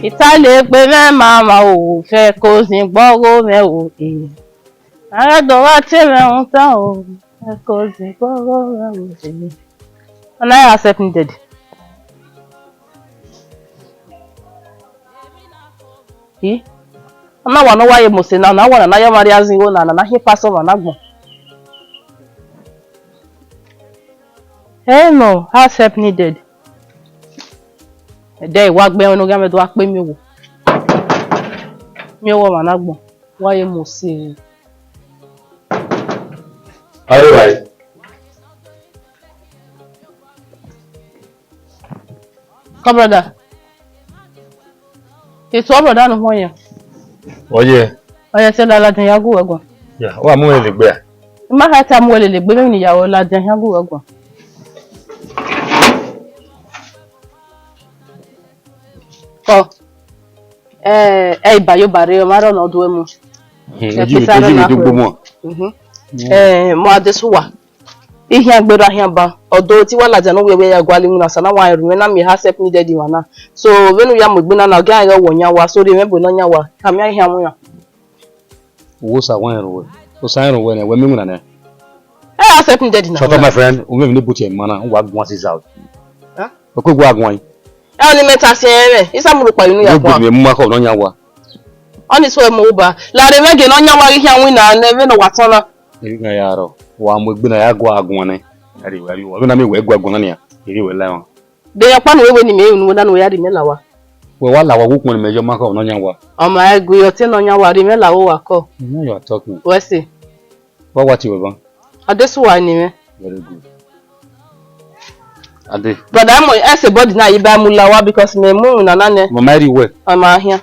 Itale pe me mama o fe ko sin gboro me o e. Ara do wa te me un ta o fe ko sin gboro me o e. And I accept needed. He? I'm not one why you must say now. Now one na ya mari azingo na he pass over na gbon. Hey no, accept needed. Dey wa gbe onu ga me do wa pe mi wo. Mi wo ma na gbon. Why you must say? All right. Come brother. It's all brother no one. Oye. Oye se la ladan yagu egbon. Yeah, wa mu le gbe. Ma ka ta mu le gbe mi ni yawo ladan yagu egbon. Ko iba yo bare o ma ro no do emu. Eji mi dugbo mo. Mo adesuwa. Ihe agbero ahia ba odo ti wala jana we ya gwali mu na sana wa iru na mi ha sep needed wana so wenu ya mogbe na ga ya wonya wa so re mebo no nya wa ka mi ahia mu ya Wo sa wan ro we o sa ro we na we mi na na ha sep needed na shut up my friend o me ni buti e mana wa gwan si out ha o ko gwa gwan e ni meta si ere isa mu ro pa inu ya kwa me mu ma ko no nya wa oni so mo ba la re mege no nya wa ihia wi na na ebe no watona iri ga yaro wa mogbe na ya gwa agwan ne ari wa na me we gwa agwan na ya iri we la won de ya kwa no we ni me unu na no ya ri me la wa we wa la wa wo kun me jo ma ko no nya wa o ma egu yo ti no nya wa ri me la wo wa ko no you are talking we see what you want adesuwa ni me very good ade brother mo ese body na yi ba mu la wa because me mu na na ne mo marry we o ma ahia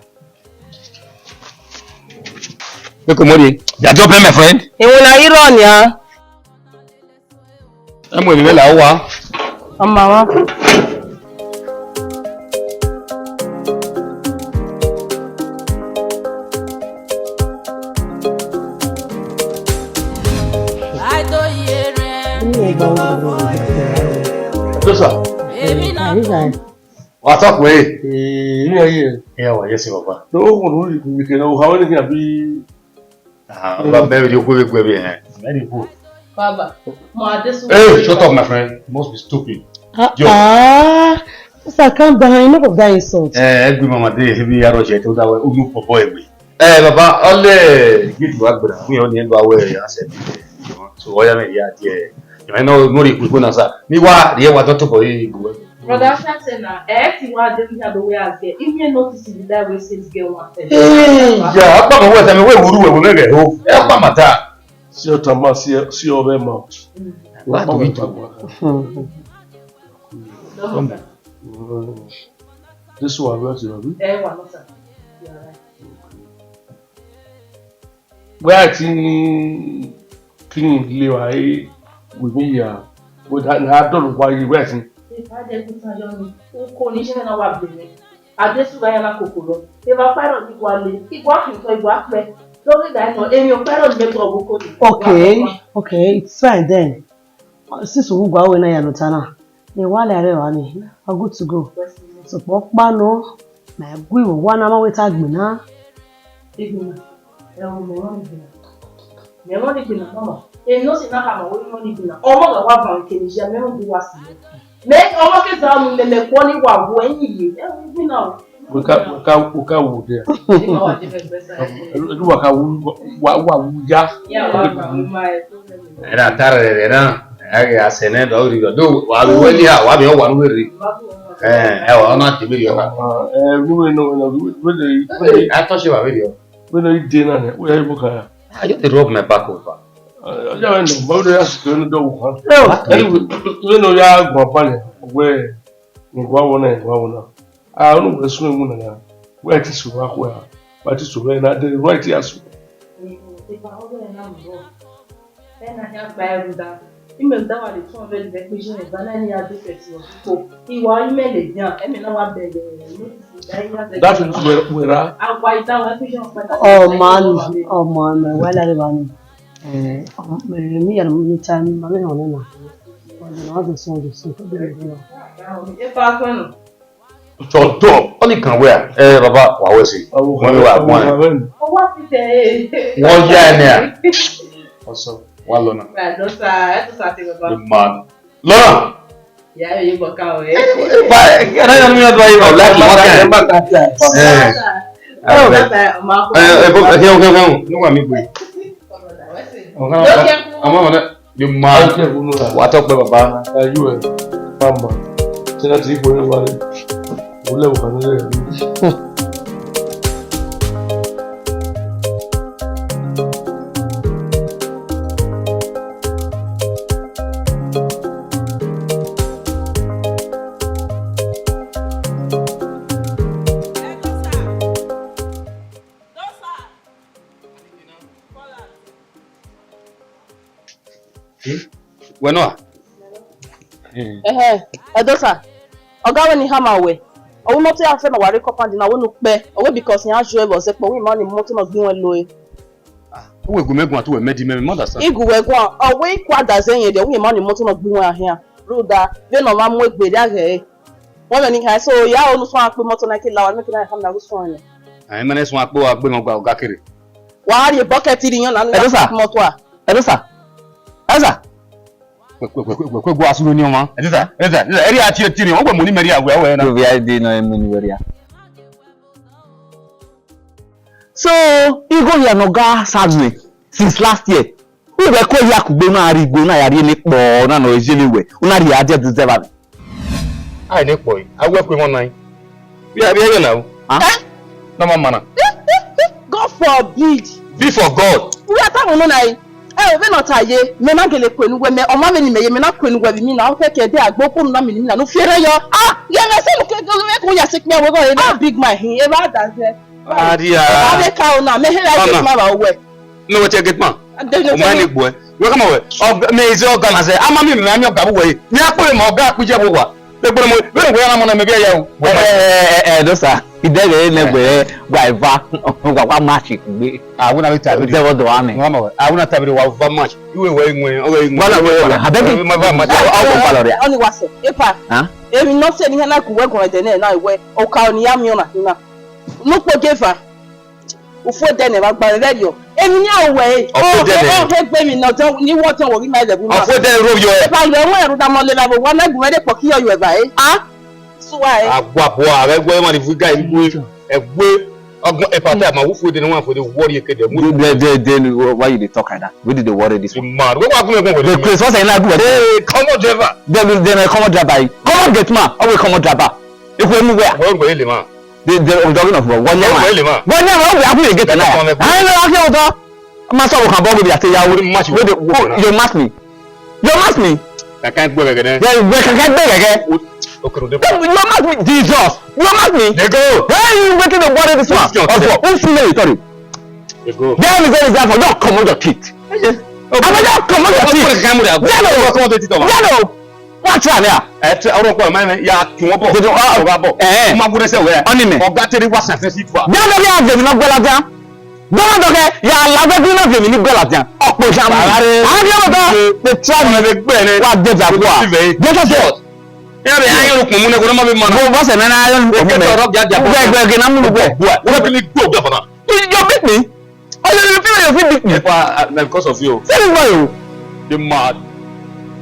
Eko mori ya drop my friend ewo na iro ni a emo ni me la wa ọmọ wa Dosa wa talk we ni aye yeah wa yes baba no wo no ni ke no hawo ni ke abi ba be we ko we be very good baba mo adesu hey shut up my friend you must be stupid Sir, calm down. Enough of that insult. egbe mama de bi yaro je to da we olu popo egbe baba ole gidi wa gbera fún yo ni endo awe ya se so oya me ya die you know mori ku na sa ni wa rie wa to ko yi gbo brother say na ti wa de ya do we as there if you notice the guy we say girl one thing ya apa mo we se me we wuru we me ge ho e pa mata si o ta ma si o be ma wa to itu this one what you abi wa no sir where ti clean le wa e we me ya we na do wa yi where ti if I dey put on your ko ni se na wa be adesu ga ya na kokoro e ba paro ni kwa le igwa fi so igwa pe lórí ga no emi o paro ni to obo ko ni Okay, it's fine then. Since we go away na ya no tana. The wale are wa ni. I'm good to go. So pokpa no na gwi wo wa na ma we ta gbe na. Iguna e o mo ron iguna me ron iguna mama e no si na ka ma wo ron iguna omo ga wa ban ke ni je me ron du wa si me omo ke za mu me ko ni wa wo eyin yi e iguna we ka wo there wa ka wa ya era tarde era aga asene do ri do wa bi we ni ha wa bi o wa nu ri wa na ti bi yo ha we no I thought you were video we no dey na ne we ya ibo ka I just rub my back over ya we no ba do ya si no do wo ha we no ya gbo pa ne we ni gwa wo na onu we sun mu na ya we ti so wa ko ya ba ti so we na the right ya so email that one the 200 requisition is banana ya do person so iwa email e jan emi na wa be that is where agwa ita wa requisition pa Oh man, wala re ba ni. Mi ya no time ma me no na. Wala na wa so so so. e pa ko no Toto. Only can wear. Baba, what was it? When you are one. What is it? 1 year there. Also, one Lona. Those are The man. Lona. yeah, you go away. Can I don't know why you like no one me boy. The man. What up, Baba? You are Mama. Tena tripo ni wale. Ule ukanele. Bueno. Edosa. Oga when hammer we. O mo ti afa na ware compound na wonu pe. O we because yan ajo e bo se pe we man ni mo ti no gbin we lo e. O we gumegun atu we medi me understand. Igu we gun o we kwada zenye de we man ni mo ti no gbin we ahia. Roda be no ma mu egbere age. Wọ́n mẹ́ni kan so ya onu so ape moto na ke lawa me kina hamna go so yen. Ai mene so ape wa gbe mo gba oga kere. Wa ri bucket ri yan na moto a. Edosa. Go asulo ni o ma. Edosa. Eri ati etiri o gbe mo ni meri awe awe na. We are dey no emuni weria. So, You go here no ga sadly since last year. We were ko ya kugbe na ari gbo na yari ni po na no ejele we. Una ri aje deserve. ai ne poi. Awe pe won nine. We are here now. No mama. God forbid. Be for God. We are talking no nai. We not aye. Me na gele kwenu we me o ma me ni me na kwenu we mi na o feke de agbopum na me ni na no fiere yo. Ye me se no ke go me ko ya sik me we go big man hin. E ba da se. Adia. Ade ka na me here I get ma ba we. No we get man. O ma ni gbo e. We come we. Me is organ say ama mi me oga bo we. Ni apo mo oga apuje bo wa. Le gbo mo we ngo ya na mo na me be ya o. Dosa. Idere negbe waiva wa match gbe. Awuna be tabi. They was the one. Mama, awuna tabi wa va match. Iwe we nwe, o we nwe. Wala abeg ma va match. Awo paloria. Oni wase. Epa. Emi no se ni na ku we gon de na iwe. O ka oni ya mi ona na. No po gefa. Ufo de ne ba gba radio. Emi ni awe. O he gbe mi na tan ni won tan wo ri ma le bu ma. Ofo de ro yo. Epa le won eru da mo le la bo wa na gun de po ki yo e ba Agwabo are gwe ma di fuga igwe egwe ogun epata ma wufu de no one for the worry kede mu why you dey talk like that? We did the worry this one. Man, we wa gun egun The Chris was na do. Come on driver. Then come on driver. Come on get man. I will come on driver. If we anywhere. Wo go ile ma. The talking of one year. One year we have to get now. I know okay odo. Ma so kan bo bi ate yawo. You match me. You match me. I can't go again. Yeah, we can get again. Okay, you must me, Jesus. You must me. They go. Hey, you making the water this one. Who smell it? They go. There is very example. Don't come on your teeth. I'm not come on your teeth. Yellow. What's that there? Ete oro ko ma ya ki won bo. Oga bo. Ma gure se we. Oni me. Oga tere wa san si tu a. Yellow ya je mi na gbola jan. Don't do ke ya la be bi na je mi ni gbola jan. Opo jam. Ari o do. The try me be gbe ni. Wa de ja kwa. Get us. Ya be ayo lu kumu ne ko ma be ma na. Bo se na ayo lu kumu ne. Gbe na mu gbe. Wo be ni go gbe fana. You beat me. Oh, you beat me. Because of you. Say why? The mad.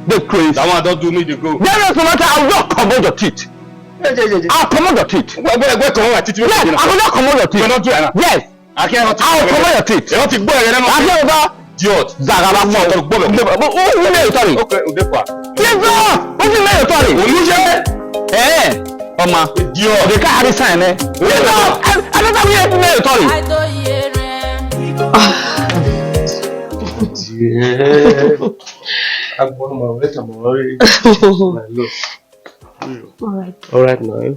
The crazy. That one don't do me the go. There is no matter. I'll just command your teeth. I'll command your teeth. Where come on teeth? Yes, I will not command your teeth. You not do it. Yes. I can't. I'll command your teeth. You not to go again. I can't over. Idiot. Zagara mo. Who made you sorry? Okay, udepa. Yes, sir. Who made you sorry? Oluje. Oma. Idiot. The car is sign Yes, sir. I don't know who made you sorry. I'm going to wait a moment. All right, now.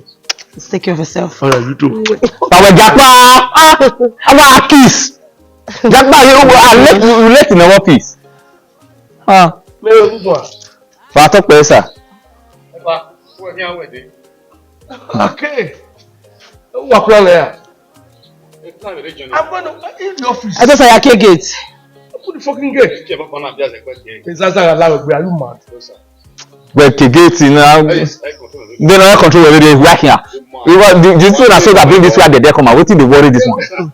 Let's take care of yourself. All right, you too. Our Japa. Our kiss. Japa, you let in our peace. Fato pesa. Okay. What plan there? I'm going to in the office. I just say I can't get. Put the fucking gate. It's as I allow it. Are you mad? Well, the gate now. They don't control everything right here. The two na so that bring this one dey come out. Wetin dey worry this one?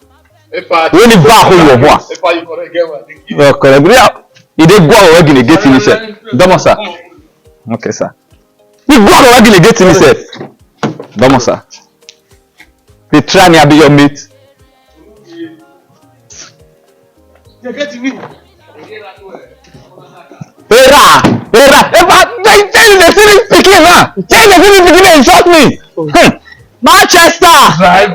When the back hold your boy. Correct. He dey go away again get him sef. Domo sir. Okay sir. He go away again get him sef. Domo sir. They try me abi your mate. You get me. Era. Tell you the feeling pikin now. Tell you the feeling pikin dey insult me. Manchester. Drive.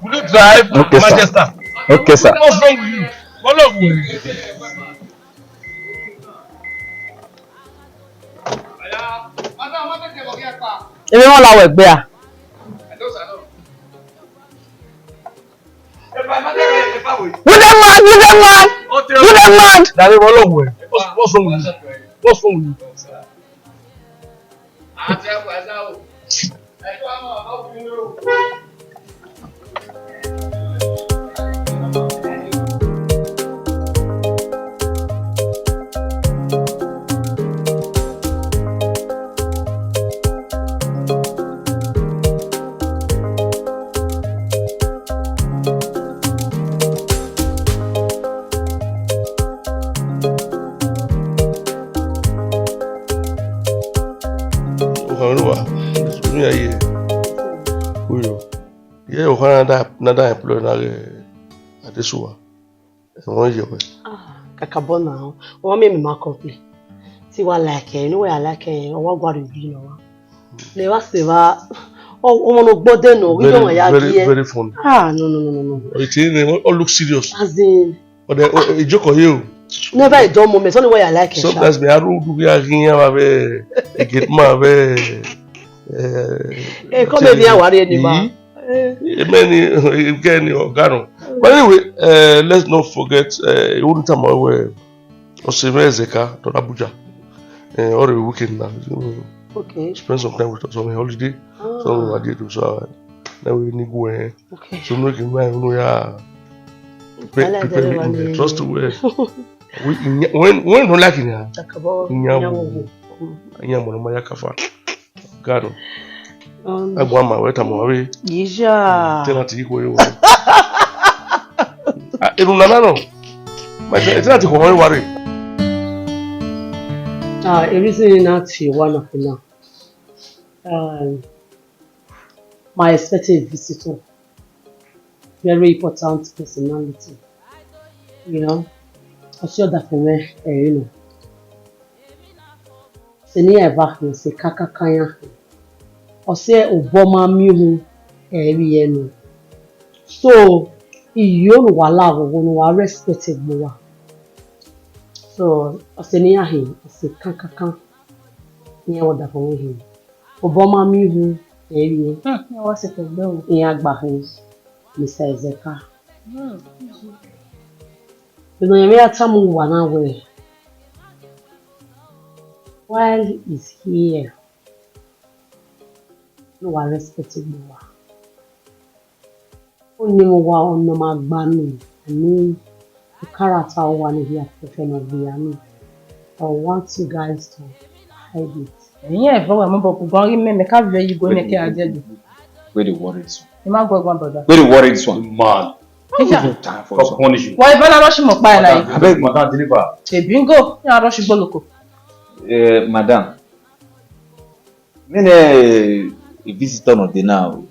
Will you drive? Okay, Manchester. Sir. Okay, sir. What's wrong with you? What wrong with you? Èmi wọn la wọ ẹgbẹ́ à. You dem mad. Daddy, what wrong with you? What's wrong with you? What's wrong with you? Yeah, you can't nada employ na adesuwa. Wọ́n yẹ wẹ̀. Kàkàbọ̀ náà, wọ́n mímì máa complain. Tí wàá like ẹ̀, níwọ̀n yà like ẹ̀, ọwọ́ gbàdúrà ìbí náà wá. Lè wá sí wa, ọmọ náà gbọ́dẹ̀ náà, wíjọ́ wọn yà kí ẹ. Very funny. No. Ètí ni all look serious. As in. Ọ̀dẹ̀ ìjókòó yìí o. Never a dull moment, only why I like it. Sometimes me aru dubi agiyan ma be egitma be come here worry anymore. Many again organo. But anyway, let's not forget one time we Osemezeka to Abuja. Or a weekend now. Okay. Spend some time with us on a holiday. So we did so now we need go. Okay. So we can buy prepare trust to where when don't like it ya nyambo na kafa gado agwa ma weta mo we yija tena tiko yo iruna nano ma tena tiko mo worry everything not one of now my expected visitor, very important personality, you know. I sure that for me, you know. Seni eba ni se kaka kanya. Ose oboma mihu no. So iyo no wala wo no wa respected mo. So oseni ahi se kaka kan. Ni e woda for me. Oboma mihu ewie. Wa se tegbe o. Iya gba hin. Mr. Ezeka. You know, you tell me one way. While he's here, no, I respect him more. Only more on the man. I mean, the character I want here, professional be. I want you guys to hide it. Yeah, if I remember, me can't very you go make it agenda. Where the worry is. You might go one brother. Where the worry is one man. Time for punishing. Why even rush him up by like? I beg madam deliver. Hey, bingo. You rush him go Madam. Mene a visitor no dey now.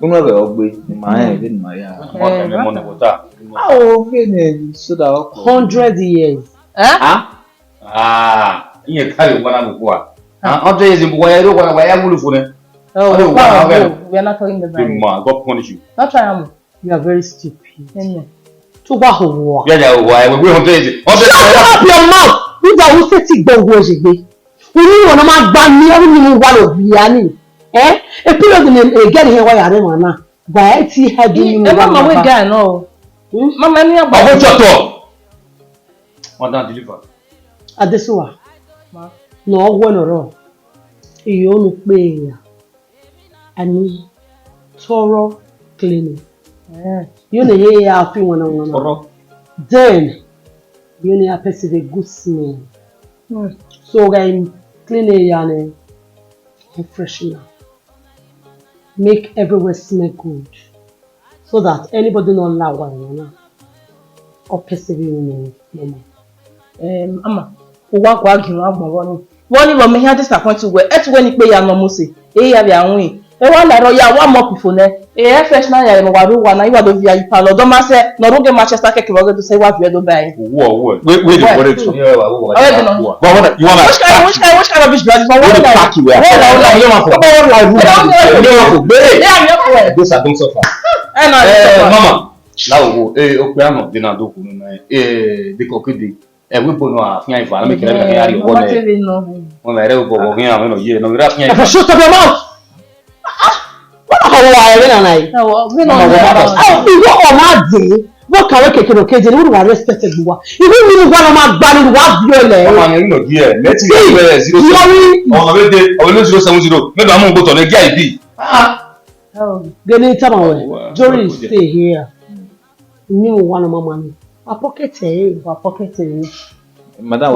Una be ogbe ni ma en ma ya. Oh, mene so that 100 years. Iye kale wana mkwa. 100 years mkwa ya ro wa ya mulu fune. Oh, we are not talking the Bible. Man, God punish you. Not try. You are very stupid. Yeah. To what ho? Yeah, why we 100 years. Shut up your mouth. You don't want to take gbogbo ojegbe. We ni wona ma gba mi o ni mu wa lo biya ni. E period ni get here why are ma na. Gba e ti head ni mu wa. Mama we guy no. Mama ni agba. Abo choto. Madam deliver. Adesuwa. Ma. No ogwo no ro. Iyo nu pe ya. Ani thorough cleaning. You know here I feel one. Then you know I perceive a good smell. So I'm cleaning and freshener. make everywhere smell good, so that anybody not laugh one or persevere mama. Ama, uwa kwa giwa gboro ni. Wọ́n ní lo me here disappoint we. Et we ni pe ya no mo se. Ya bi awon yi. Wa la ro ya wa mo pifo ne. Fresh na ya mo wa ru wa na iwa do via ipa lo do ma se no ru ge Manchester keke wo do say wa via do buy. Wait the worry to. You want which kind of business for What the fuck you are? Those are don't suffer. Mama. Lawo o pe amo de na do kunu na de kokede we bono afian ifa na me kire me ari o le. Wọ́n mere o bobo kin àwọn no ye no ira afian ifa. Shut up your mouth. What are you doing now? Oh, ma di. What can we keke no keje ni we respected wa. Even me wa ma gba ni wa bi ole. Mama ni no die. Let's get 0. Oh, we dey. O le 070. Me do am go to le gi bi. Gani tama we. Jory stay here. Ni one of my money. A pocket Madam,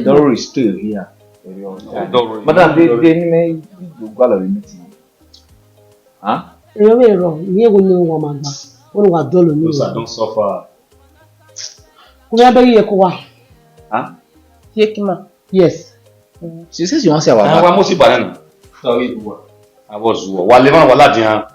Dory is still here. Madam, they may go to the meeting. Huh? You may wrong. You will know what man. What was dollar? Don't suffer. Whoever you are. Huh? Yes. She says you want to say I want to banana. Sorry, I was wala dia.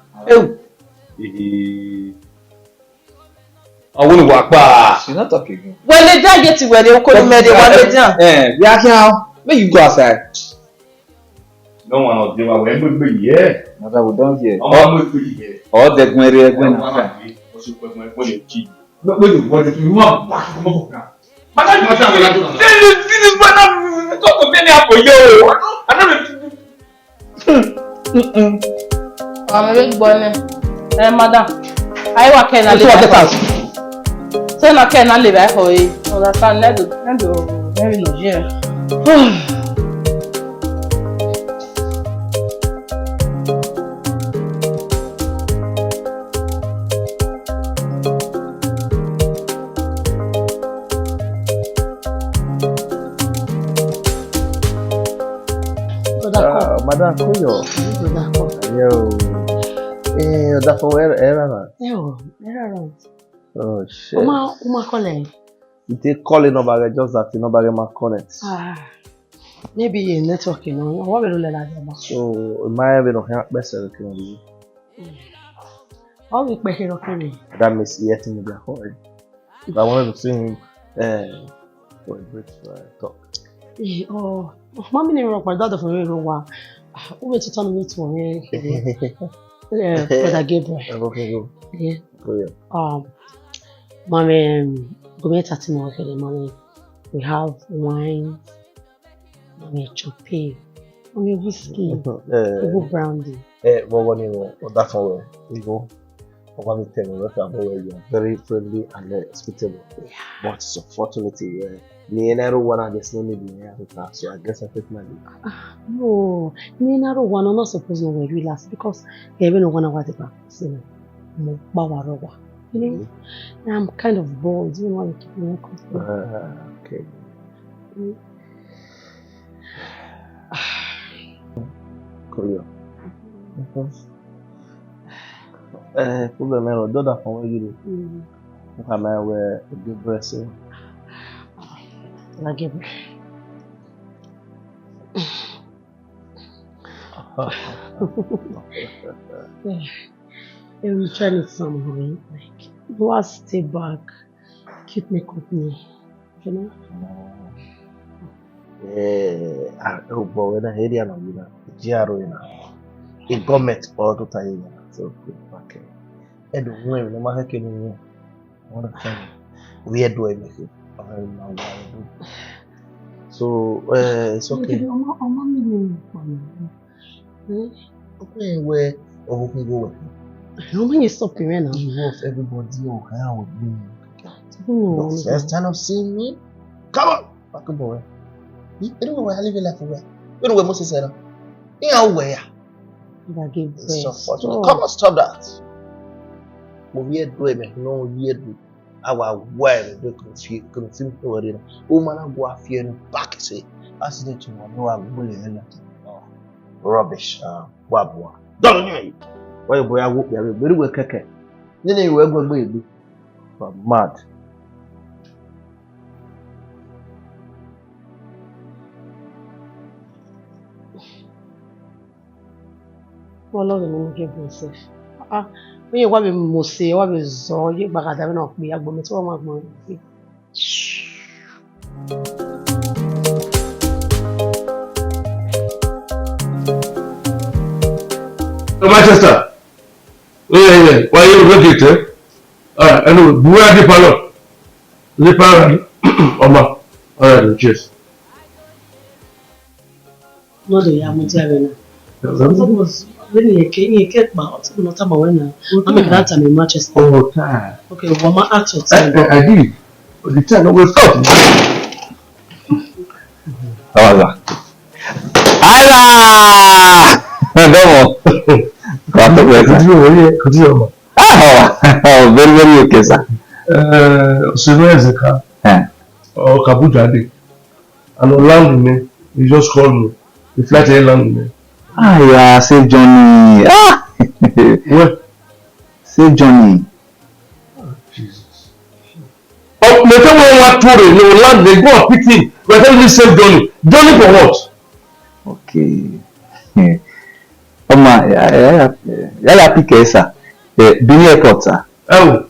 I won't walk back. She's not talking. When they don't get to where they call me, they want to jump. We are here. Where you go outside? No one of them are going to be here. Mother, we don't hear. I'm going to be here. All that Mary are going to But you want to walk back. This is what I'm talking about for you. I'm a big boy. Madam, I work in a little. So na ke na le ba ho yi. Understand? Let do very no here. Madam Koyo. Yo. That's where era. Yo, era. Oh shit. Uma calling. You take calling number just that you nobody ma connect. Maybe network, you know. What will you like about? So my be no help best okay. How we pay here okay. That means yet in the hall. I wanted to see him for a brief talk. Oh, mommy never rock my dad for me wa. Who went to turn me to me? Yeah, Brother Gabriel. Okay, go. Yeah. Go yeah. Mommy, go meet at him okay, mommy. We have wine, mommy choppy, mommy whiskey, brandy. What one you that for we go. What me tell you about you are very friendly and hospitable. Yeah. But so fortunately, me and everyone I just need me here so I guess I take my leave. No, me and everyone are not supposed to be relaxed because they even want to watch the back. You know, I'm kind of bored. You know, I keep me comfortable. Okay. Korea. Problem is, do that for you. Come I wear a good dress. I give it. I'm trying it somehow. Like, do I stay back, keep me company, you know? Oh boy, when I hear you know, Jaro, you know, a government all the time, so okay. And the women, no matter can you, one of them, we are doing it. So, it's okay. Okay, where or who can go with? How many stop here now? You want everybody on how with me. First time of seeing me? Come on! Back up, boy. You don't know where I live in life for where? You know where Moses said? You know where? It's so fortunate. Come on, stop that. But weird way, man. No weird. Our word, they confuse already. Woman, go off here and back say, as they to know I'm bullying. Rubbish. Wabwa. Don't know. Why boy I woke there very well keke. Then you were going baby. But mad. Well, Lord, I'm give myself. When you want me must say, what is all you back at having of me, I'm going to my mom. Manchester. Yeah. Why you look it? Anyway, where the pilot? The pilot. Oma. Alright, cheers. No, they are Mutiarena. When you get my not about when I'm in that time in Manchester. Oh, time. Okay, well, my actual time. I did. The time always stop. Hola. ¡Hala! ¿Cómo? ¿Cuánto cuesta? Continue. Very okay, sir. Ezeka. Or Kabujade. And on landing, he just called me. The flight ain't landing. Yeah, save Johnny. Where? Save Johnny. Oh, Jesus. Oh, they tell me what tour they land, they go and pick him. But tell me save Johnny. Johnny for what? Okay. Yaya pick esa. Benin Airport, sir. Oh,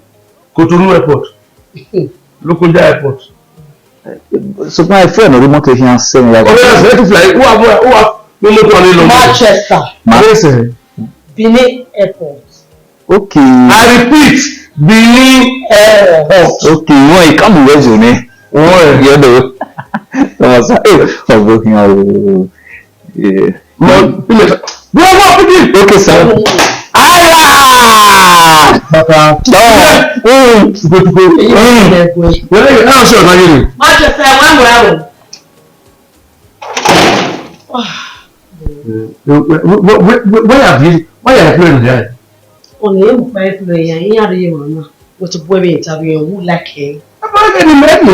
Cotonou Airport. Lokoja Airport. So my friend remote here saying that. Oh yes, let it fly. Who have Manchester. Benin Airport. Okay. I repeat, Benin Airport. Okay, you come with you, ne? Oh, you know. Okay, sir. Allah! Manchester, why are you playing there? on the empire player, in Ariana, what a boy interview who like him. About any man,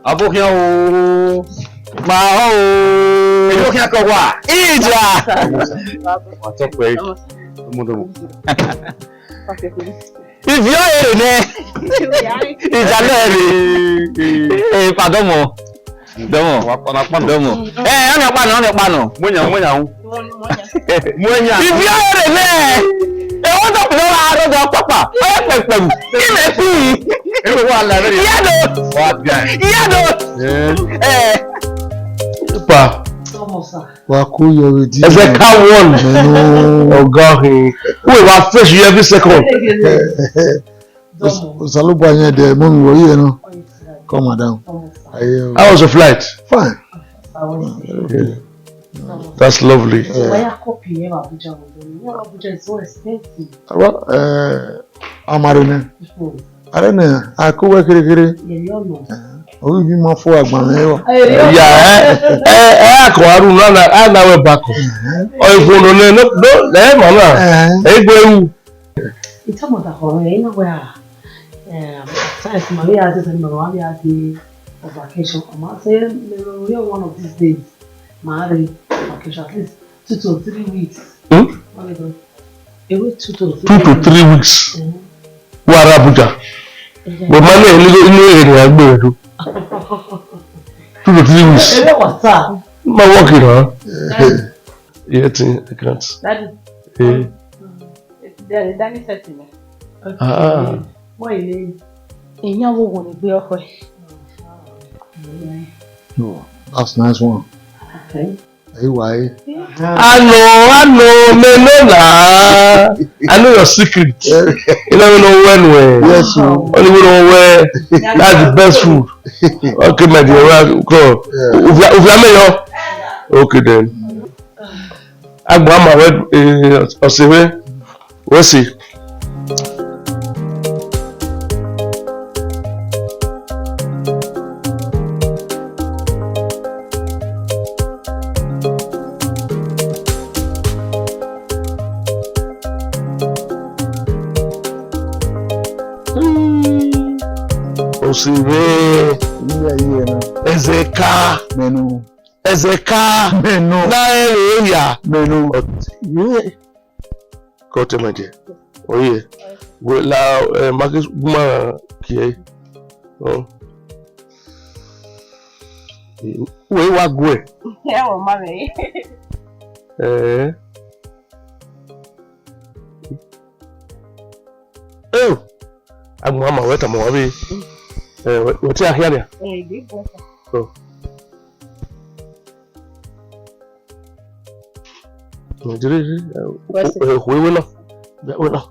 Abokia o. Ma o. Abokia ko wa. Ija. What's up, Wade? If you are ne. Ija le. Pardon mo. Domo. Ona pa no. Monya. If you are ne. Wọ́n tó pè wá àrọ́jọ pápá ọ̀yẹ́ pẹ̀pẹ̀rù ilẹ̀ sí i. Ewu wa la lórí. Ìyàdó. Pa. Wa kó yọrí di. Ẹsẹ̀ ká wọ́n ọ̀gá ọ̀hìn. Wọ́n wá fresh you every second. Saluba yẹn dẹ̀ mọ́ mi wọ̀ yìí yẹn náà. Come madam. How was the flight? Fine. Okay. That's lovely. Amarine. Arene, akúwẹ́ kékeré. Orí bí mo fọ́ àgbà mẹ́wàá. Ìyá àkọ́ àrùn náà bàkọ̀. Ọ̀ìfòrò lẹ́ẹ̀mọ̀ náà. Ẹgbẹ́ ewu. Ìtàmọ̀tà ọ̀rọ̀ yẹn náà wẹ̀ sáyẹ̀nsì màmí àti sẹ́ni màmá mi àti vacation. Ọmọ àti one of these days. Marry. Okay, at least 2 to 3 weeks. Away 2 to 3 2 to 3 weeks. Wara Abuja. But money in the area, 2 to 3 weeks. What's up? My working, huh? Yeah, I can't. Daddy. Daddy said to me. Why you? No, that's nice one. Okay. Hey, why? I know, Menola. I know your secret. You never know when. Yes, only we know where. That's the best food. Okay, my dear. Go. Okay then. I'm my word. We'll see. Ezeka Menu. Ezeka Menu. Naeya Menu. Kote my dear. Oh yeah. We la Marcus Guma Kie. Oh. We wa gwe. Yeah, well, mommy. Oh. I'm mama weta mo abi. What's your hair? Big boy. Oh. We will not.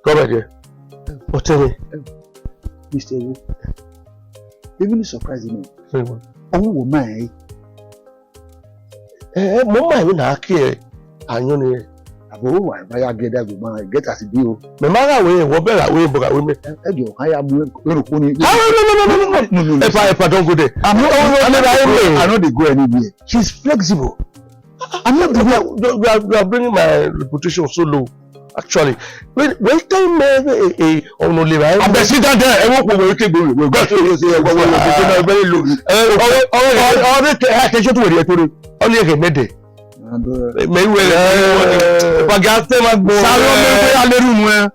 Come right here. What tell me? Mr. Wu. Even surprising me. Say what? Oh, woman. Mama, you na care. Anyone. Abo wa ya get that woman get as deal. Me mara we wo be la we boga we me. Ejo haya mu erupo ni. No. If I don't go there. I know they go anywhere. She's flexible. I'm not you are bringing my reputation so low. Actually, when time on only right. I'm sit down there. I won't go to go. We got to say very low. All the attention to the only a mede. Me we pagaste ma gbo. Saro me pe ale room e.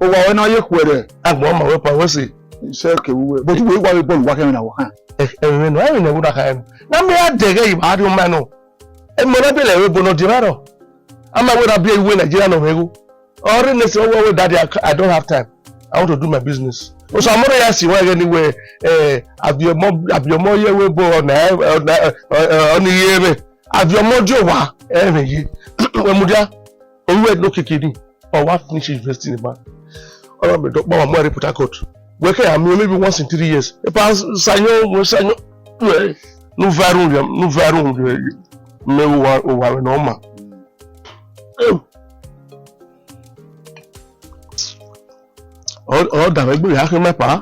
O wa we na ye kwere. Agbo ma we pa we say. Say ke we. But we wa we ball wa kan na wo kan. Me no I na wo da kan. Na me adege yi ba do ma no. E mo na be le we bono di raro. Ama we na be we Nigeria no hegu. Or in say we daddy I don't have time. I want to do my business. O so amore ya si wa anywhere abiomo ye we bo na oni ye me. Aviomojo wa emeyi wemudia owe no kikini or what finish investing in man all of me do pa mo report court we can am maybe once in 3 years e pa sanyo no varu me wa no ma o da me gbe ya ke mepa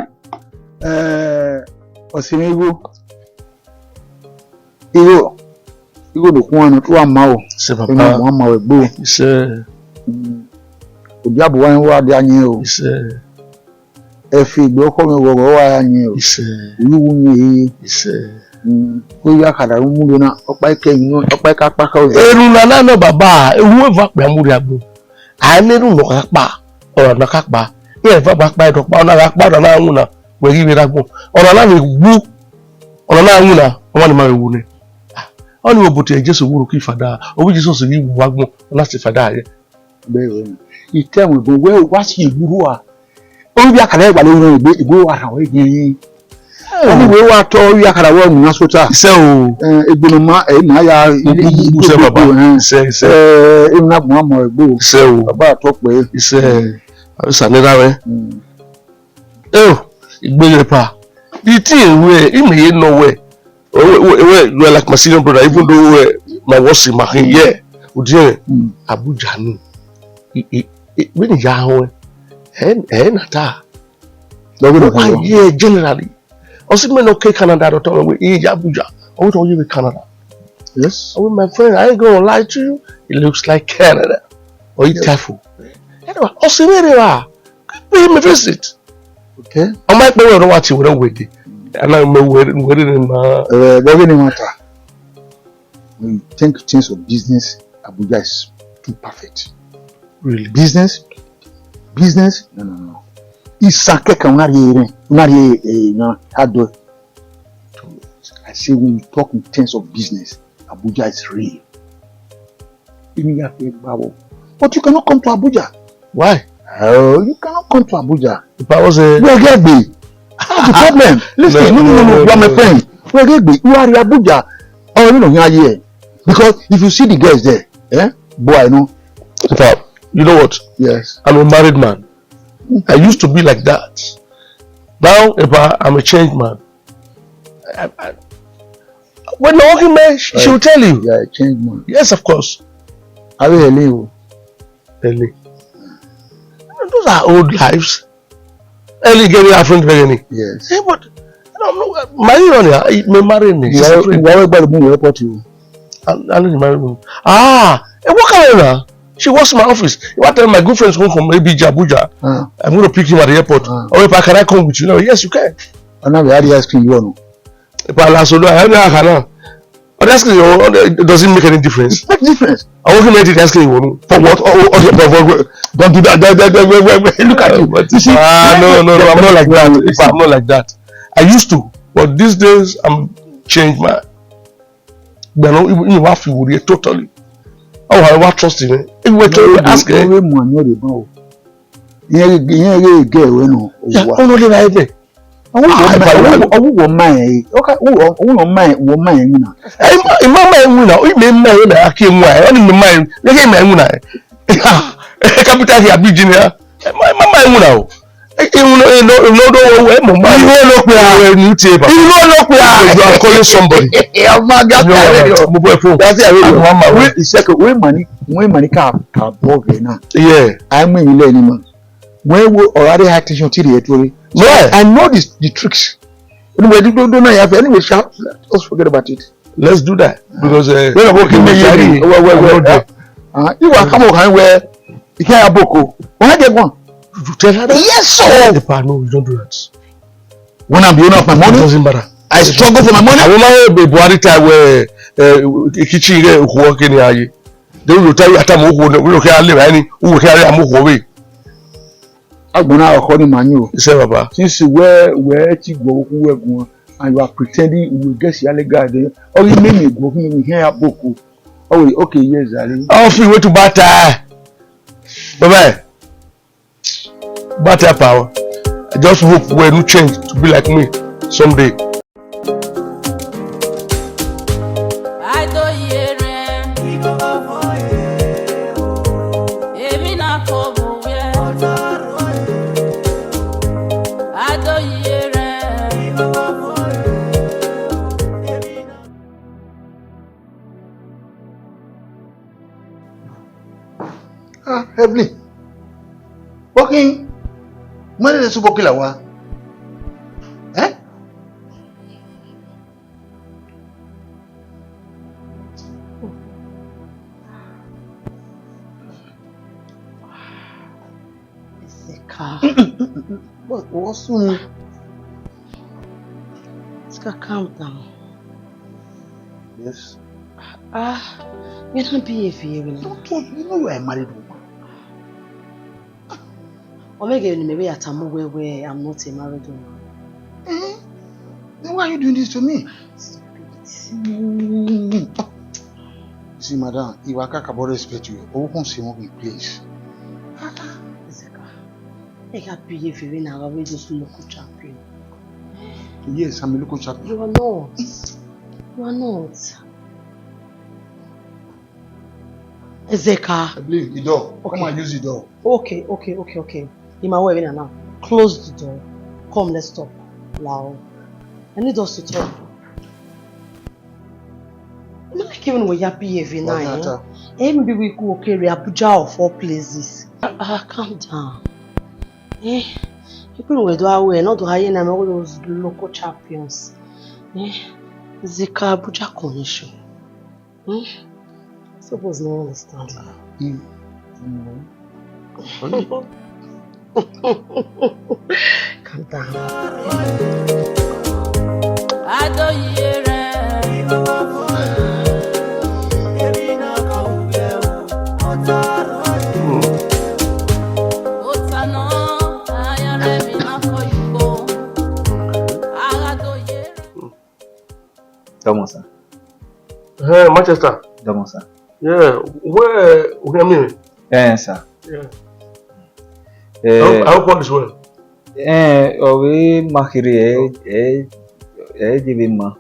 Osimigo Igo do kwanu to ama o. Se papa. Ina mo ama we gbo. Se. Obi abuwan wa de anye o. Se. E fi gbo ko mi wo wa anye o. Se. Iwu ni. Se. Ko ya kada mu do na opa ikeyin no opa ka pa ka o. Eru na no baba ewu va pe amuri agbo. A ni ru no ka pa. Oro na ka pa. E va ba pa do pa na ka pa do na wu na. We ri agbo. Oro na we wu. Oro na wu na. O ni ma we wu ni. Oni obote Jesu wuru ki fada obi Jesus ni wu agbon na ti fada ye be we ite won go we wa si iguru a o bi akara igba le ro igbo wa ran we yin oni we wa to wi akara wo mu na sota se o egbonu ma na ya igbu se baba se e na bu mo egbo se o baba to pe se sa ni dawe igbe pa iti ewe ime no we you are like my senior brother, even though my was in my hand, yeah. Abuja ni. When you are nata. Yeah, generally. Also, men okay Canada don't tell me Abuja. I want to you with Canada. Yes. Oh, my friend, I ain't gonna lie to you. It looks like Canada. Or you careful. Anyway, also where they are. Pay me visit. Okay. I might know what you would wait. And I'm wearing in my doesn't matter. when you think things of business, Abuja is too perfect. Really, business. No. I say when you talk in terms of business, Abuja is real. But you cannot come to Abuja. Why? Oh, you cannot come to Abuja. If I was a... Where get me? What's the problem? Listen, no, you are my friend. Where get me? You are in Abuja. Oh, you know, you are here. Because if you see the girls there, boy, I know. You know what? Yes. I'm a married man. I used to be like that. Now, I'm a changed man. When the working man, she will tell you. Yeah, a changed man. Yes, of course. Are we Eli? Eli. Those are old lives. Eli gave me a friend beginning. Yes. Hey, but marry on here. Me marry me. Why about the moon report you? I don't marry me. What kind of now? She was in my office. You want to tell my good friends come from maybe Abuja. I'm going to pick him at the airport. Or if can I come with you? No, yes, you can. And now we had the ice cream, you know. If I last I can. But ice cream doesn't make any difference. It makes difference. I want to make the ice cream for what? Don't do that. Look at you. You see, no, I'm not like that. If I'm not like that. I used to, but these days I'm changed my. But no, you have to worry totally. Oh, I want trust in it. If we try to ask her. Yeah, only right there. I won't mind. Okay, won't mind. Capital here, Virginia. My you are calling somebody. Money car yeah. I'm when we already had to show the I know the tricks. Anyway, don't have anyway. Let's forget about it. Let's do that because we're working. You are coming where you can't have Boko. When I get one, you tell her that? Yes, sir. No, you don't do that. When I'm doing off my money, it doesn't matter. I struggle for my money. I remember the Buhari time where kitchen working here. They will tell you at a move. We don't care any who carry a move away. I'm gonna call him manual. Since where you go, and you are pretending you will get your legal there. Oh, you made me go here at Boko. Oh, okay, yes, darling. I'll free way to butter. Bye. Butter power. I just hope when you change to be like me someday. Heavily. Walking. When is the super killer? Eh? It's a car. But what's soon? Calm down. Yes. You don't be a fear. You know you are a married woman. Omega, maybe at a move where I'm not a married woman. Then why are you doing this to me? See, madam, if I can't respect you, I won't see me, please. I can't be if you're now already just local champion. Yes, I'm a local champion. You are not. You are not. Ezeka. I believe the door. Okay. Come and use the door. Okay. In my way now. Close the door. Come, let's talk. Loud. I need us to talk. I'm not like even when you're behaving now. Maybe we could carry Abuja of all places. Calm down. People will do our way, not to hire them all those local champions. Zika Abuja connection. Suppose no one understand. Calm down. Manchester. Come on, sir. Yeah, where me? Sir. Yeah. I hope all is well. We makiri give ma.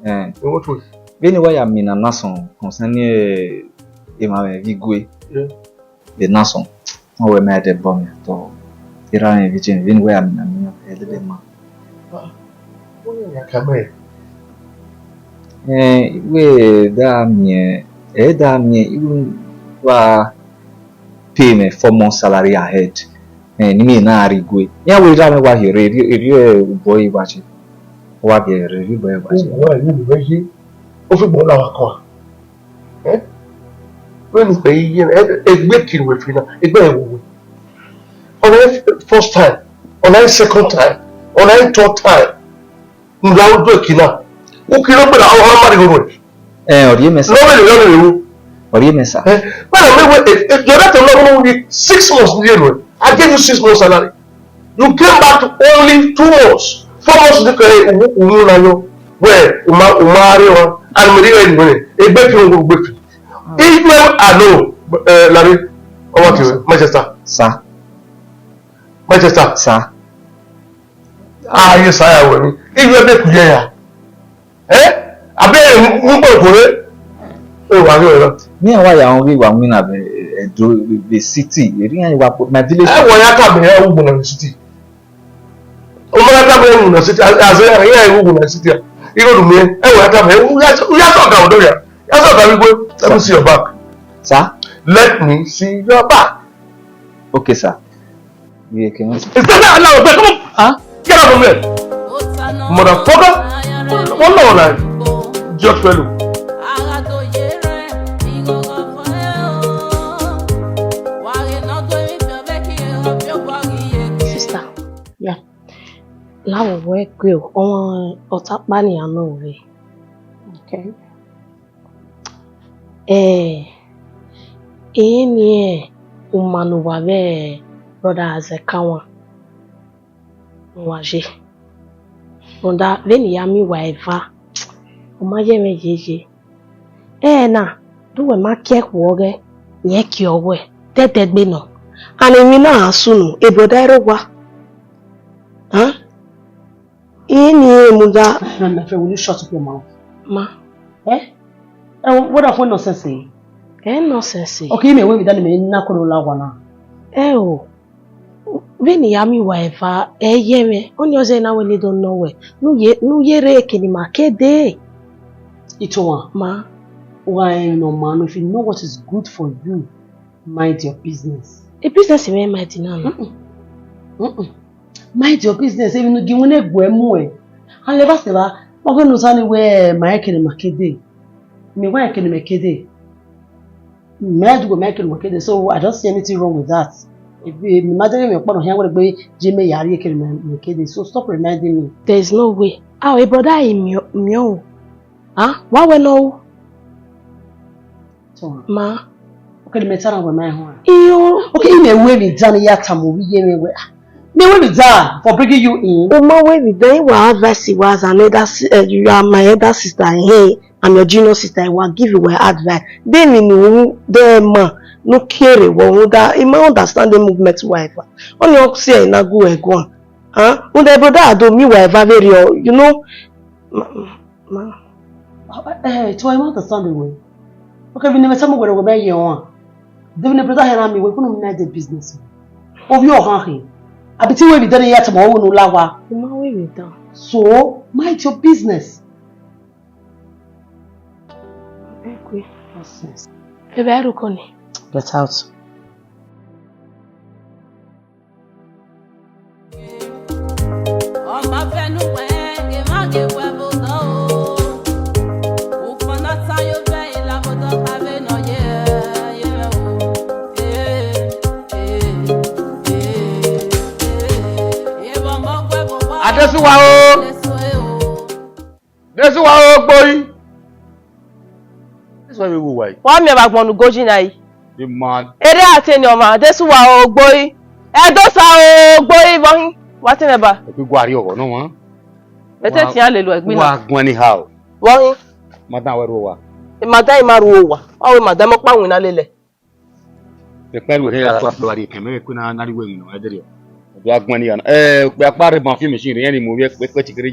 In what way? Beni wa ya mina nason concerning Emma Vigwe. Yeah. The nason. No we made a bomb to Iran and Virgin. Beni wa ya mina ma. We damn even pay me 4 months salary ahead. Ni na arigwe. Ya we rame wa here boy watch. Wa ge review boy watch. Why you be o fi bo la wa kan. When pay yen egbe kin we fi na egbe ewo. On the first time, on the second time, on the third time. Nga o do kina. O kilo pe la o ma ri go. Ori me sa. No. Ori me sa. Well, if you're not alone 6 months, I gave you 6 months salary. You came back to only 2 months. 4 months where Umario and Maria a baby. If I know, Larry, Manchester. Sir. Manchester. Sir. Yes, I will. If you're there, yeah. I bet Me and why I only one win at the city. My village. I want to come here in the city. Oh, my God, in the city. As I am in the city. You go to me. I want to come here. We are talking about it. Let me see your back. Sir? Let me see your back. Okay, sir. We can. Is that allowed? Come on. Huh? Get out of here. Motherfucker. One more line. Just fellow. Now work will on or tap money and no way. Okay. Umanu wave brother as a kawa. Waje. Onda veni yami waiva. Umaje mejeje. Na do a market woge. Yek your way. Dead me no. And in mina sunu a brother wa. Huh? Muda. No, my friend, will you shut up your mouth? Ma. What have we nonsense say? Nonsense. Okay, me we done me na kola wana. Veni yami waiva yeme. Only oze na we don't know where. Nu yere kini makede. Itowa. Ma. Why no man? If you know what is good for you, mind your business. A business is mighty now. Mind your business. Even if you want to go more, and never say that. I'm going to say where my can makede. Me why can makede? Me I do go make makede. So I don't see anything wrong with that. If imagine me upon here, what be Jimmy Yari can makede. So stop reminding me. There is no way. A brother in myo. Huh? Why we know? So Ma. Okay, the matter with my home. Okay, me way me done yatamu we ye me. Me will be done for bringing you in. My way with them will advise you as another you are my elder sister and hey, I'm your junior sister. I will give you my advice. Then you know them no care what that you might understand the movement wife. Only say na go and go. Huh? When the brother do me wife very you know ma. So I understand the way. Okay, we never tell me where we buy you on. Then the brother here me we couldn't manage the business. Of your hand. I bet you will be done yet tomorrow no lawa. So mind your business. Okay. Nonsense. Get out. Desuwa o boy. This why we go why. Wa mi ba gbonu goji na yi. The man. Ere ate ni o ma Desuwa o boy. Edosa o boy boy. Wa ti me ba. E pe go ari oro no won. Bete ti an le lo egbin na. Wa gun anyhow. Won. Madam weruwa. Madam maruwa. Oh, madam okpa na lele. The pen with here as well as can make kuna na liwe no edere. Do agbani yana. Pe apare ban film machine yen mo we pe tikere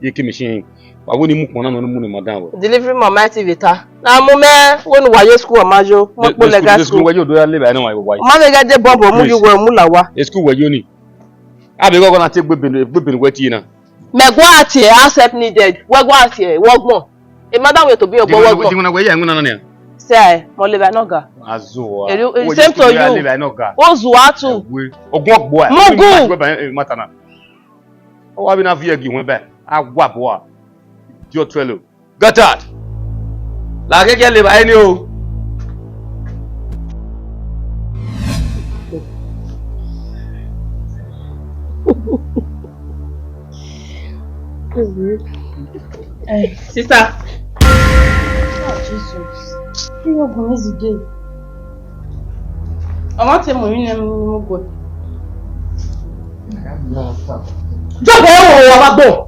ye ki machine. Wa woni mu pon na no mu ni madam we. Delivery mama activita. Na mo me wonu wayo school amajo, mo po lega school. Wayo do ya le ba na wa wa. Ma me ga de bombo mu ju we mu lawa. School wayo ni. Abi go na take gbebe weti na. Megwa ati accept needed. Wegwa ati wogbon. E madam we to be ogbo wogbon. Di we ya nguna na ne. Say, mo le ba noga. Azuwa. Same to you. Ozu atu. Ogun ogbo e. Mugu. Matana. O wa bi na fi egi won be. Agwa bo a. Di o twelo. Got out. La gege le ba ni o. Hey, sister. Oh, Jesus. You are going to do. I want to move in and move. Jump over,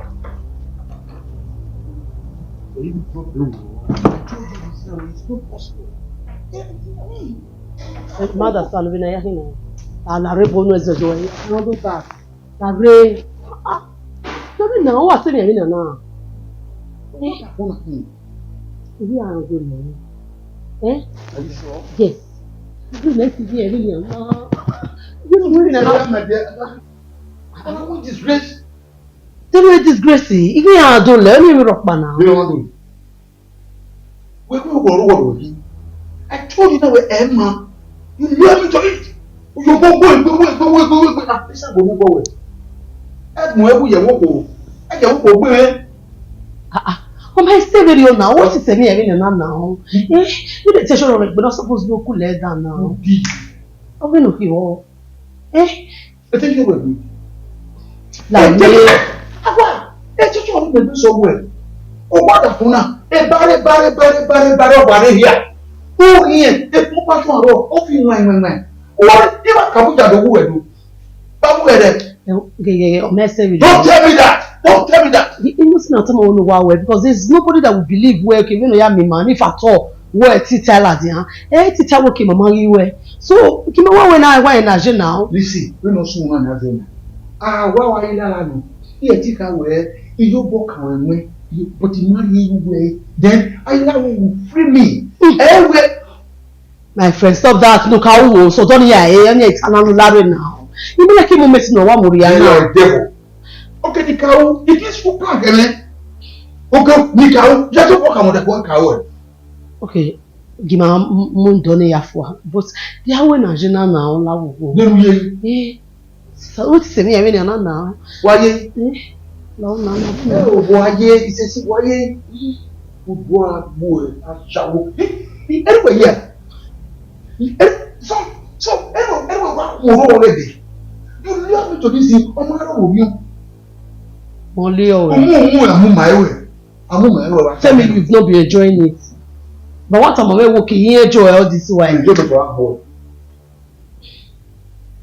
Mother Salvina Yahina. And I reborn as a joy. I do that. I agree. No, what's in here now? We are good man. Eh? Are you sure? Yes. You make it here, William. You know, I don't want disgrace. Tell me disgrace. Even I don't learn me rock now. You know what I mean? I told you that we're Emma. You learn me to eat. You go. Now, this is going to go. Oh, my video now. What is any even now? You the session of it, but not supposed to cool lead down now. Oh, we know you. Eh? I think you will be. Like me. Let's just want to do somewhere. Oh, what a funa. Barry here. Oh, here. The papa to a row. Oh, you man. What? You are coming to the wood. Don't tell me that. Don't tell me that. It must not tell me why because there's nobody that will believe where okay, you know, me man if at all where teacher lad ya. Teacher work mama you where. So, kima when I now. Listen, we no so one has them. Why you no? Here teacher where you work and when you but you marry you way, then I will free me. My friend, stop that. Look how so don't hear any external now. You be like him messing no one you are a devil. Okay, the cow, it is for prank, eh? Okay, the cow, just walk on the one cow. Okay, give my moon donne ya for, but the hour na jena now, love. So what's the name now? Why, no, why, he says, why, boy, I shall. Anyway, yeah. So, everyone already. You love me to this thing, I'm not you. Only I'm my way. Tell me you've not been enjoying it. But what am I working here, enjoy all this way?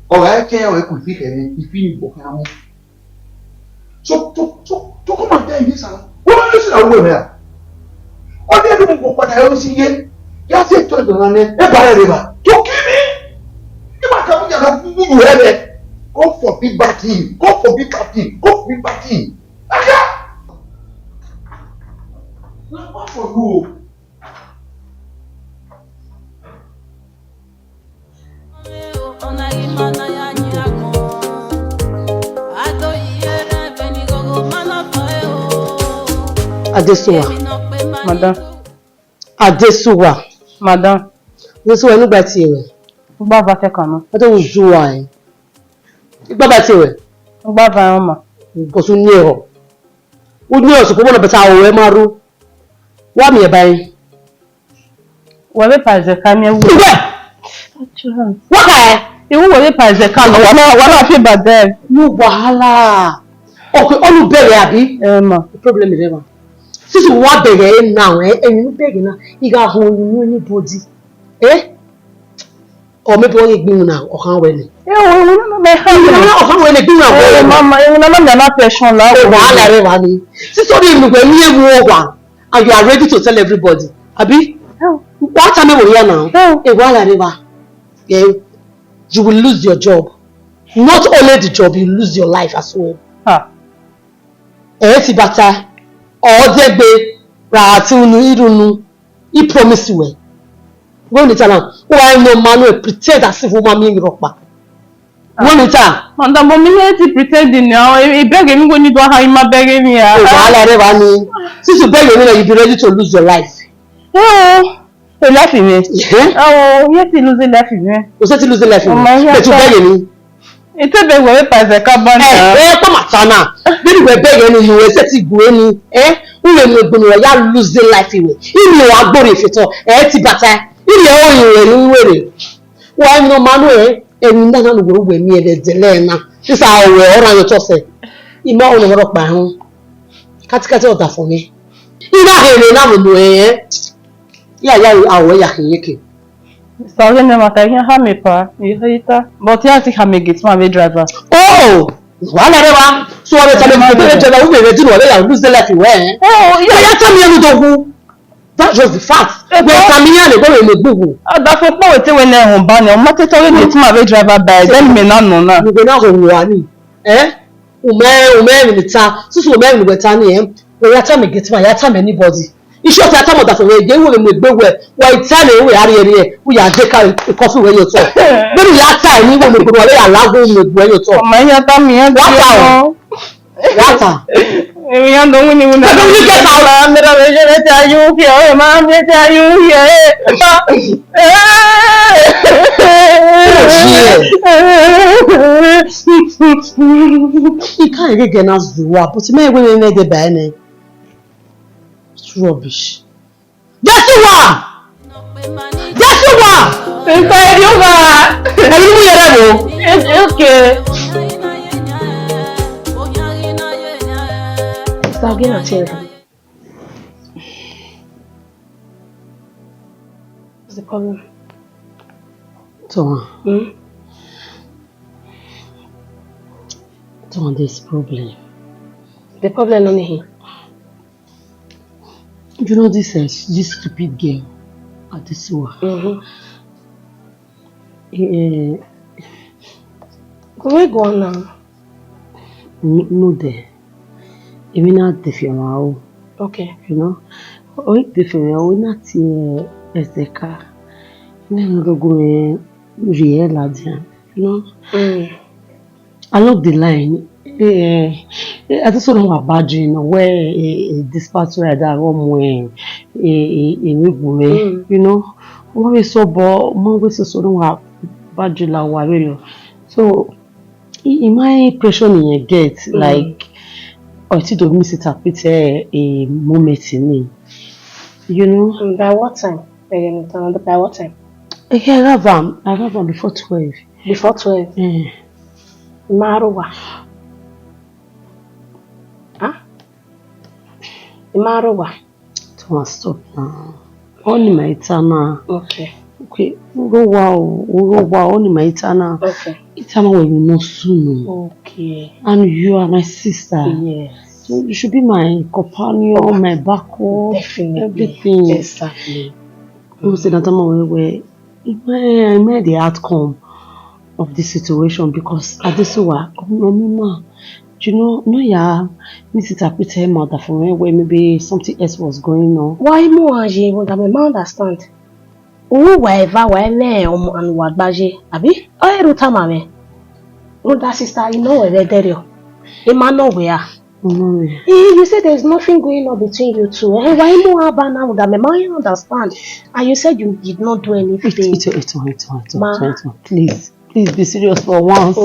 Oh, I can't wait to think if you go. So, come and tell this. What is it away there? What do you do? What I always see here? You say to the man, river. To kill me? You might come here, you have it. Go for big batting. Go for big batting. Go for big batting. What for who? Adesuwa. Madam. Adesuwa. Madam. Adesuwa nígbà tí ẹ wẹ̀. Ngba ba fe kan na. I don't do why. Nígbà bá tí ẹ wẹ̀. Ngba ba won ma. Ko tún ní ẹ̀họ̀. Ó ní ọ̀sùn kó mọ̀ bẹ̀ta àwọ̀ ẹ máa rú. Wá mi ẹ̀ báyìí. Wọ́n bẹ́ pàṣẹ ká mi ẹ̀wù. Wọ́n kà ẹ́. Ìwú wọ́n bẹ́ pàṣẹ ká lọ. Wọ́n náà fi bàjẹ́. Ní wàhálà. Okay, olùbẹ̀rẹ̀ àbí? Ma. The problem is ever. Since we want bẹ̀rẹ̀ now, ẹ̀yin bẹ̀rẹ̀ náà, ìgbà àwọn oyinú anybody. Or maybe wọ́n yẹ gbìmù náà, ọ̀kan wẹ̀ ni. Ọ̀kan wẹ̀ ni gbìmù náà wẹ̀ ni. Mama, ìwọ̀n náà mọ̀ náà fẹ́ ṣan láwọ̀. Wàhálà rẹ̀ wà ní. Sísọ́rí ìlú pẹ̀lú ewu ọgbà. and you are ready to tell everybody. Abi? What time will you now? Yeah, you will lose your job. Not only the job, you lose your life as well. Tibata, or Debe, Ratunu, Irunu, he promised you. Go to tell why no man will pretend as if woman being rockback. Go to tell. And the moment he pretending now, he begging me when you don't have my begging me. Since you beg, you be ready to lose your life. Oh, he left me. Oh, yes, he losing life in me. You said he losing life in me. But you beg me. It's a big way by the carbon. Come on, then we beg any you will set it go any. Who will not losing life in me? You are going if it all. Tibata. You know, why no man and none will be near the delay now. This is our way around your toss. You know, on the rock by home. Cut order for me. You know, yeah, our way. Sorry, no matter. You have me, pa. You hate her. But you have to have me get my driver. Oh! Whatever. So I tell you, who will do what lose the life you wear. Oh, yeah, tell me you don't who. That's just the fact. When Camilla go in the Google. That's what poetry when they're home banner. I'm not telling you to my driver by then me no. You go now go one. Ume milita. So ume militani when you tell me get my tell me anybody. You should tell me that we dey we make why tell me we are here. We are take coffee when you talk. Maybe that time you go make go allow go make when you talk. My ya tell me Water. We are doing it. Get out. You here, mom. You can't get us do what, but me we made the banner. It's rubbish. That's okay. Start getting a chair. What's the problem? So, this problem. The problem only here. You know this stupid girl at the sewer. Where go on now? No there. Even not the female. Okay. You know, the female not as the car. Then go real you know. Along the line, I just don't know about where a dispatch rider way, you know. More so, but more so don't have badge la so in my impression in a gate like or to do miss it up with a moment in me, you know. By what time? By what time? I have before 12. Before 12. Maruwa. Maruwa. Thomas, stop now. Only my tana. Okay. Wow. Only my tana. Okay. It's time when you know soon. Okay. And you are my sister. Yes. So you should be my companion, my backup. Definitely. Everything. Exactly. You say that where I made the outcome of this situation because at this work, you know, no, yeah, Miss Interpreter mother for me where maybe something else was going on. Why more? I understand. Oh, whatever, and what baje, Abi? Oh, Rutamame. Oh, that sister, you know where they're nowhere. You said there's nothing going on between you two. Why more about now that I understand? And you said you did not do anything. It's Please be serious for once.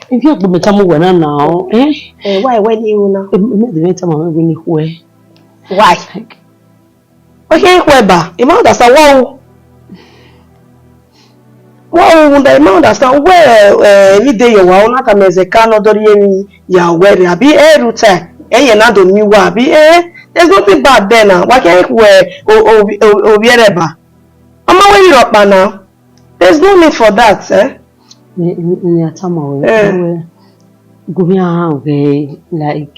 If you have been telling now, why when you now? Why? Okay, Weber, you understand wow, I understand where every day you are not a mezekano dori ya where abi ruta na do mi wa abi there's nothing bad there now. Why can't we obiereba? Ama where you up now? There's no need for that, like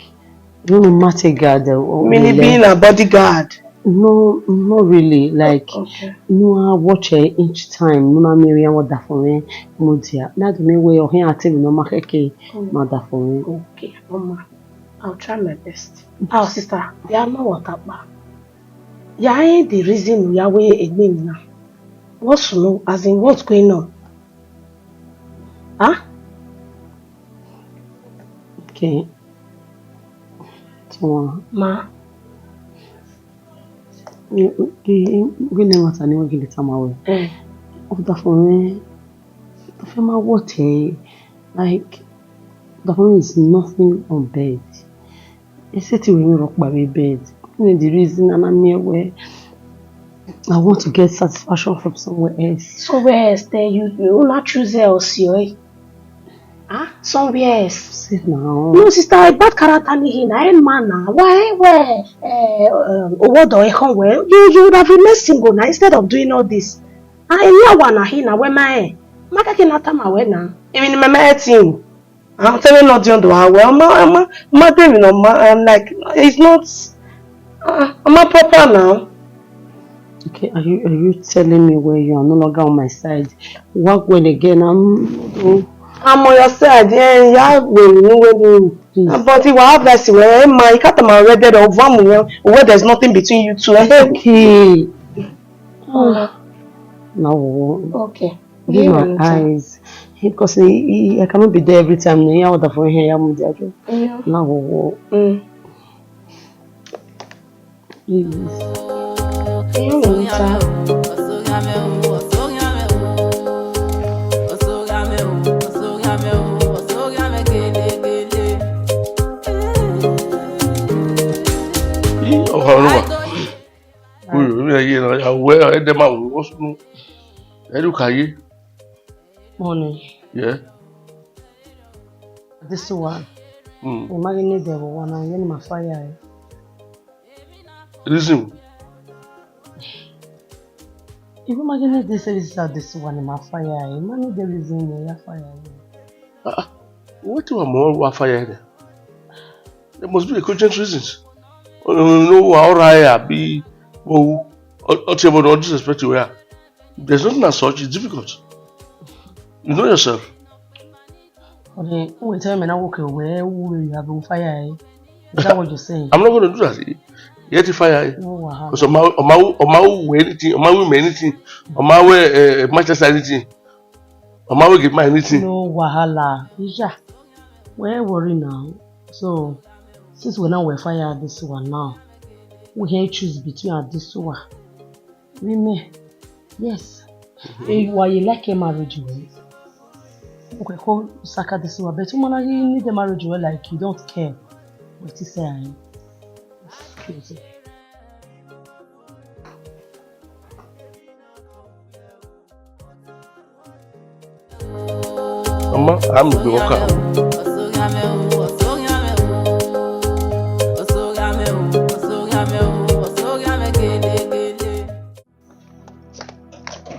you know matter guard being a bodyguard. No, not really. Like, Okay. I watch it each time. No, I marry what that for me. Mudia. That's the way you're here. I tell you, no, make mother for me. Okay, Mama. I'll try my best. Oh, sister, they are not what up. Yeah, ain't the reason we are way again now. What's no? As in, what's going on? Huh? Okay. So, Ma. we never tell you what the time away. Of the for me, the family water, like, the phone is nothing on bed. I said to him, rock by my bed. The reason I'm here where I want to get satisfaction from somewhere else. So where else? There you not choose else, you. Huh? Somewhere else. Sit now. No, sister, bad character ni na man na. Why? What do I come well? You would have remained single now instead of doing all this. I know one na hina where my. Maka kinata ma we na. Even my meeting. I'm telling not doing the well. I'm like it's not. I'm a proper now. Okay, are you telling me where you are no longer on my side? Work when again? I'm on your side, yeah, but you have less where my cat am already of 1 million where there's nothing between you two. Okay. No. Okay. Give my eyes. Because I cannot be there every time. Yeah, what the for here? No. Morning. Yeah. This one. Imagine there one and then my fire. Listen. If imagine this is this one in my fire, imagine the reason in your fire. What do I more fire? There must be a cogent reasons. No, alright, be all disrespect to where. There's nothing as such, it's difficult. You know yourself. Okay, wait, tell me now, okay, where you have on fire? Is that what you're saying? I'm not going to do that. Yet if I because on my way anything, on my way anything, on my way Manchester anything, on my way get my anything. No wahala. Yeah. We're worried now. So since we now we fire this one now, we can choose between this one. We may. Yes. Why you like a marriage way? Okay, call Saka this one, but you need a marriage way like you don't care. What you say? Mama, I'm the worker.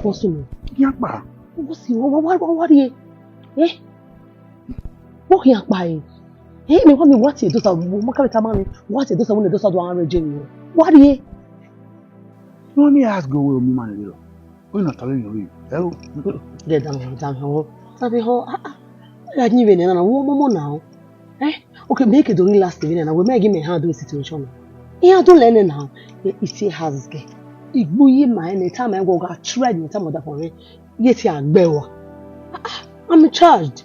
What's me? Yakba. What's you? What are you? Eh? What you buying? Eh, me what you do? So, what you do? So, when you do so, do I reject what are you? No, me ask go where me man. We're not telling you. Hello. Get down. Sabi ho. I didn't even know. What now? Eh? Okay, make it during last evening, and we make him handle the situation. He don't learn now. He still has get. Igbuyi ma anytime I go try the time of that for me. Yet ya gbewa. I'm in charge.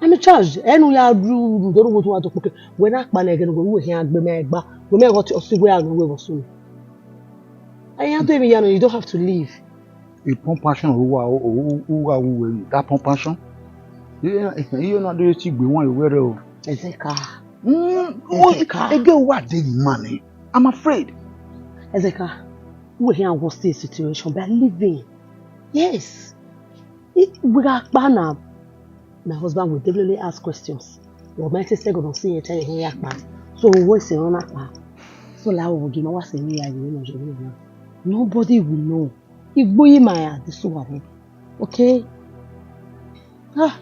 Enu ya do don't go to what to when I ban again go we here agbe me egba. We make what you we are no we so. I don't even you don't have to leave. A compassion who that compassion. You're not doing it one you wear. Ezeka. Again what they money. I'm afraid. Ezeka. We here was the situation by living. Yes. We got banner. My husband will definitely ask questions. Your mighty say gonna see it here back. So we say on that. So now we give my what's in here you. Nobody will know. If boy my this one. Okay? Yeah,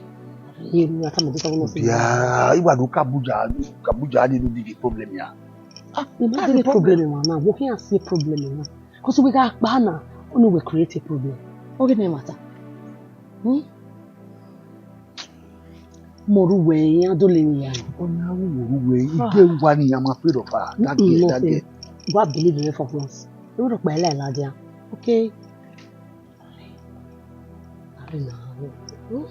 you are do Kabuja. Kabuja didn't do the problem here. That's the problem now. Working as a problem now. Because we got banner, only we create a problem. Okay, no matter. Moruwe, I don't live Moruwe, one I'm afraid of her. That girl. God believe in me for once. You would have my line, okay? I don't know.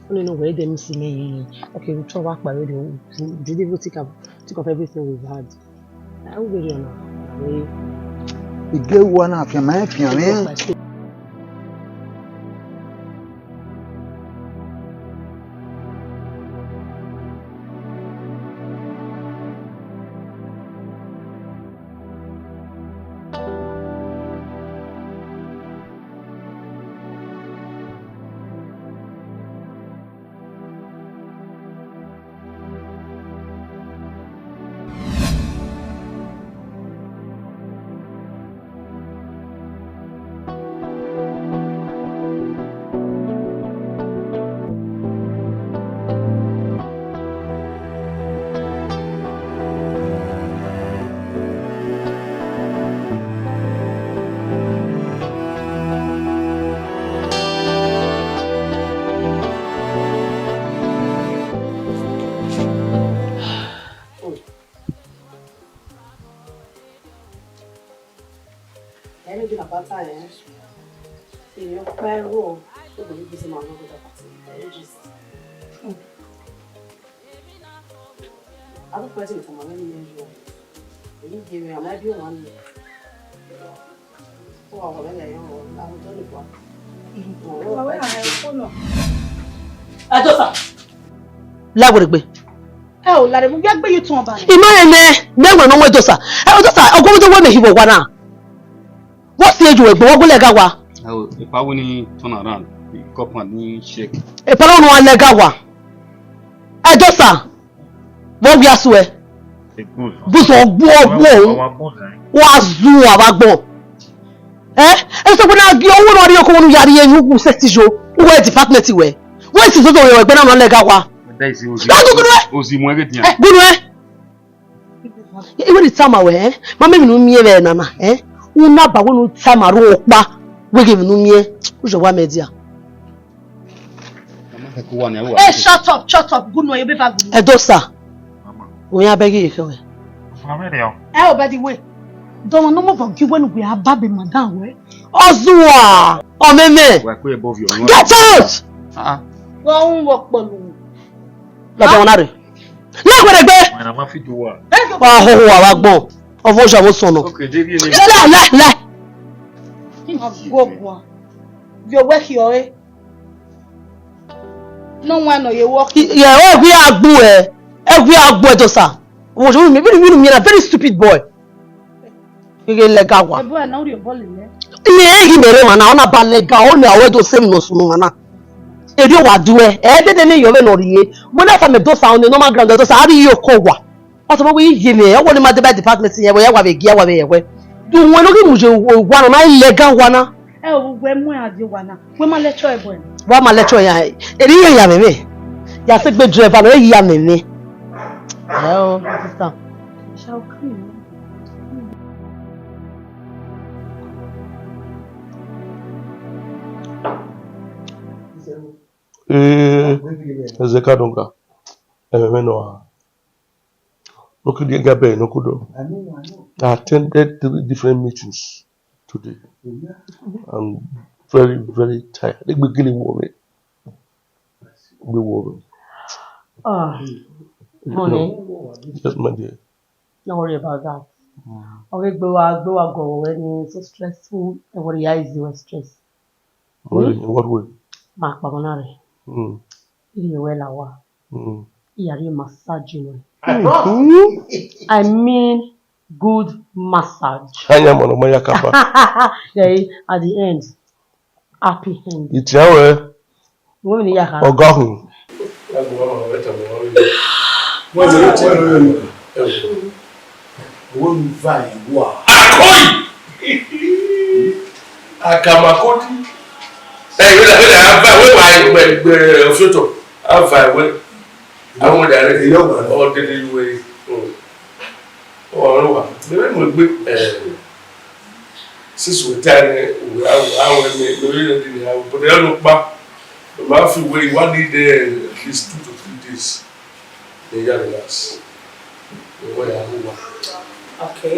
Only know where them see me. Okay, we try back by radio. Did they take up everything we've had? I will be on. The girl one of your man, man. Lágbèrègbè. Ò láre mo gbé you tún ọba. Imane gbẹ̀gbẹ̀ no we dosa. Dosa ogo to we me hibo wa na. What stage we gbo ogun lega wa? If I win turn around, the company shake. E pa no wa lega wa. Dosa. Mo wi aso e. Buso ogbo. Wa zu abagbo. So when I gi owo no ri oko nu yari enu ku setijo. Where department we? Where is so to we gbe na lega wa? Ozimu everything. Even the time away, mama no mie be nana, una ba wonu time aro opa, we give no mie, ujo wa media. Shut up. Good no you be back. Dosa. We abeg you kewe. By the way, don't no more forgive when we are baby madam we. Ozuwa, omeme. Get out. Won work pelu. La bonare. Lágbèrègbè. Na ma fi do wa. Wa ho wa gbon. Ofo ṣàwọ sono. Okay, David. La. Go boy. You work here. No one no you work. Yeah, we agbu e. We agbu Dosa. Wo so me be na very stupid boy. Ige lega wa. Boy now you ball in there. Ni e mere mana ona ba lega o ni awe do same no sunu mana. Eri o wa duwe dede ni yo be no riye mo na fa me Dosa on the normal ground Dosa ari yo ko wa o so we yi me e wo ni ma de department yen we ya wa be gia wa be yewe du won lo ki mu je wa na illegal wa na We mu ade wa na we ma lecture e boy wa ma lecture ya eri ye ya me ya se gbe driver lo yi ya me o sister shall come. Ezeka donga. Emeno. Gabe no kudo. I attended 3 different meetings today. I'm very, very tired. They beginning worry. We worry. Honey. Yes, my dear. Don't worry about that. Okay, go when it's so stressful and what is you stress. In what way? Mark Bagonare. Ili wela wa. Iyari massage. I mean good massage. Hanya mono maya kapa. Okay, at the end, happy end. It's yawe. Women yaka. Ogahu. Akamakoti. I want that. since we tell we have but they look back. The half way one need there at least 2 to 3 days. They got relax. Okay.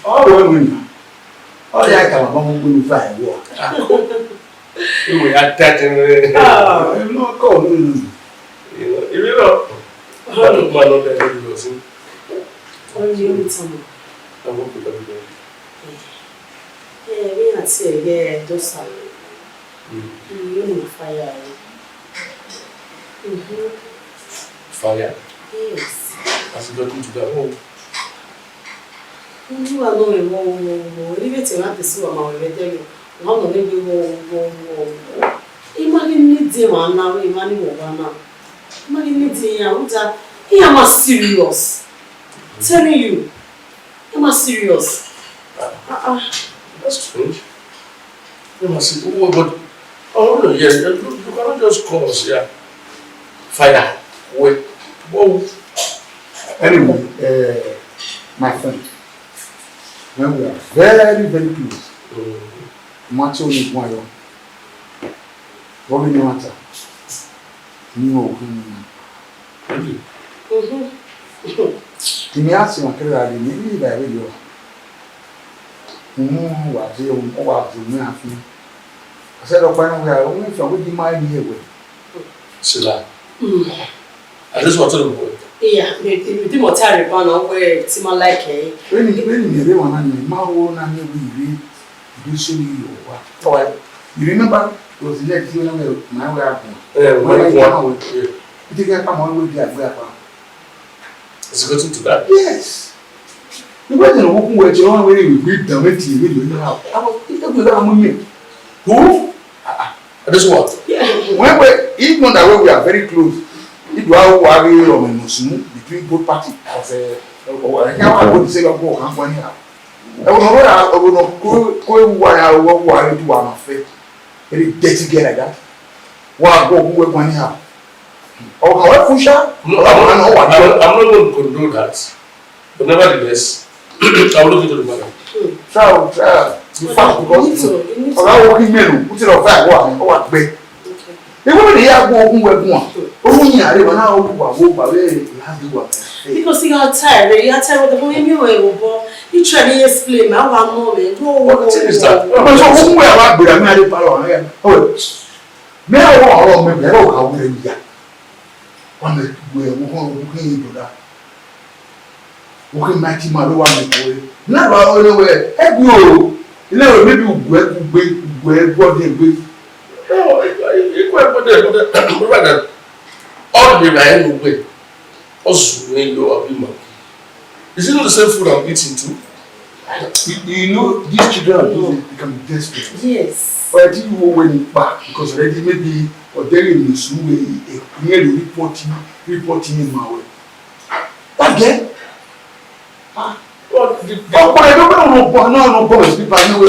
All women. All that come along with fire walk. We had that in I'm not calling. You know, I don't know that everybody. What do you need someone? I won't put everybody. Yeah, we not say, yeah, those are. You know, fire. Fire? Yes. As you got into the home. You are knowing, leave it to see what my will tell you. One of them, imagine me, man, now, imagine over now. Imagine me, dear, he am serious. Telling you, I'm serious. That's strange. You must say, oh, but oh no, yes, you cannot just call us, yeah. Fire. Wait. Whoa. Anyway, my friend, when we are very, very close, much only one. What we matter? You Timi asi makere ali ni ba we yo. Wa je o wa ju mi afi. Ase do pa na we o mi so we di mai ni ewe. Sila. And this what to do. Yeah, the mortar ban on where it's my like eh. When me be wan na ni ma wo na ni we do so you wa. So you remember was the next year na we happen. You get come on with the agba. It's gotten to that. Yes. The question of who were your way we read the way you have. I was thinking about who? This what? Yeah. When we even that way we are very close. If you are worried or between both parties, as a I would say of go company. I will not go wire worry to one of it. Very dirty girl like that. Why go who one here? Oh, however, I'm not going to condone that. But nevertheless, I'll look into the matter. Try. The fact because I working men, put it on fire, what big. The woman here go who were born. Oh, yeah, they were now because he got tired, you got tired of the way you were. You try to explain my one moment. What is that? So, who were I with a married parlor? Oh, may I walk on me? How will you get? On the way, walking into that. Walking mighty Maru, never all the way. Hey, you know, maybe where body with. No, you quite put that. All the way away. Also, when you are being monkey. Is it not the same food I'm eating too? You know, these children become desperate. Yes. But I think you went back because already maybe or there in the school nearly reporting in my way. Again? But I don't know, no boys, people I know.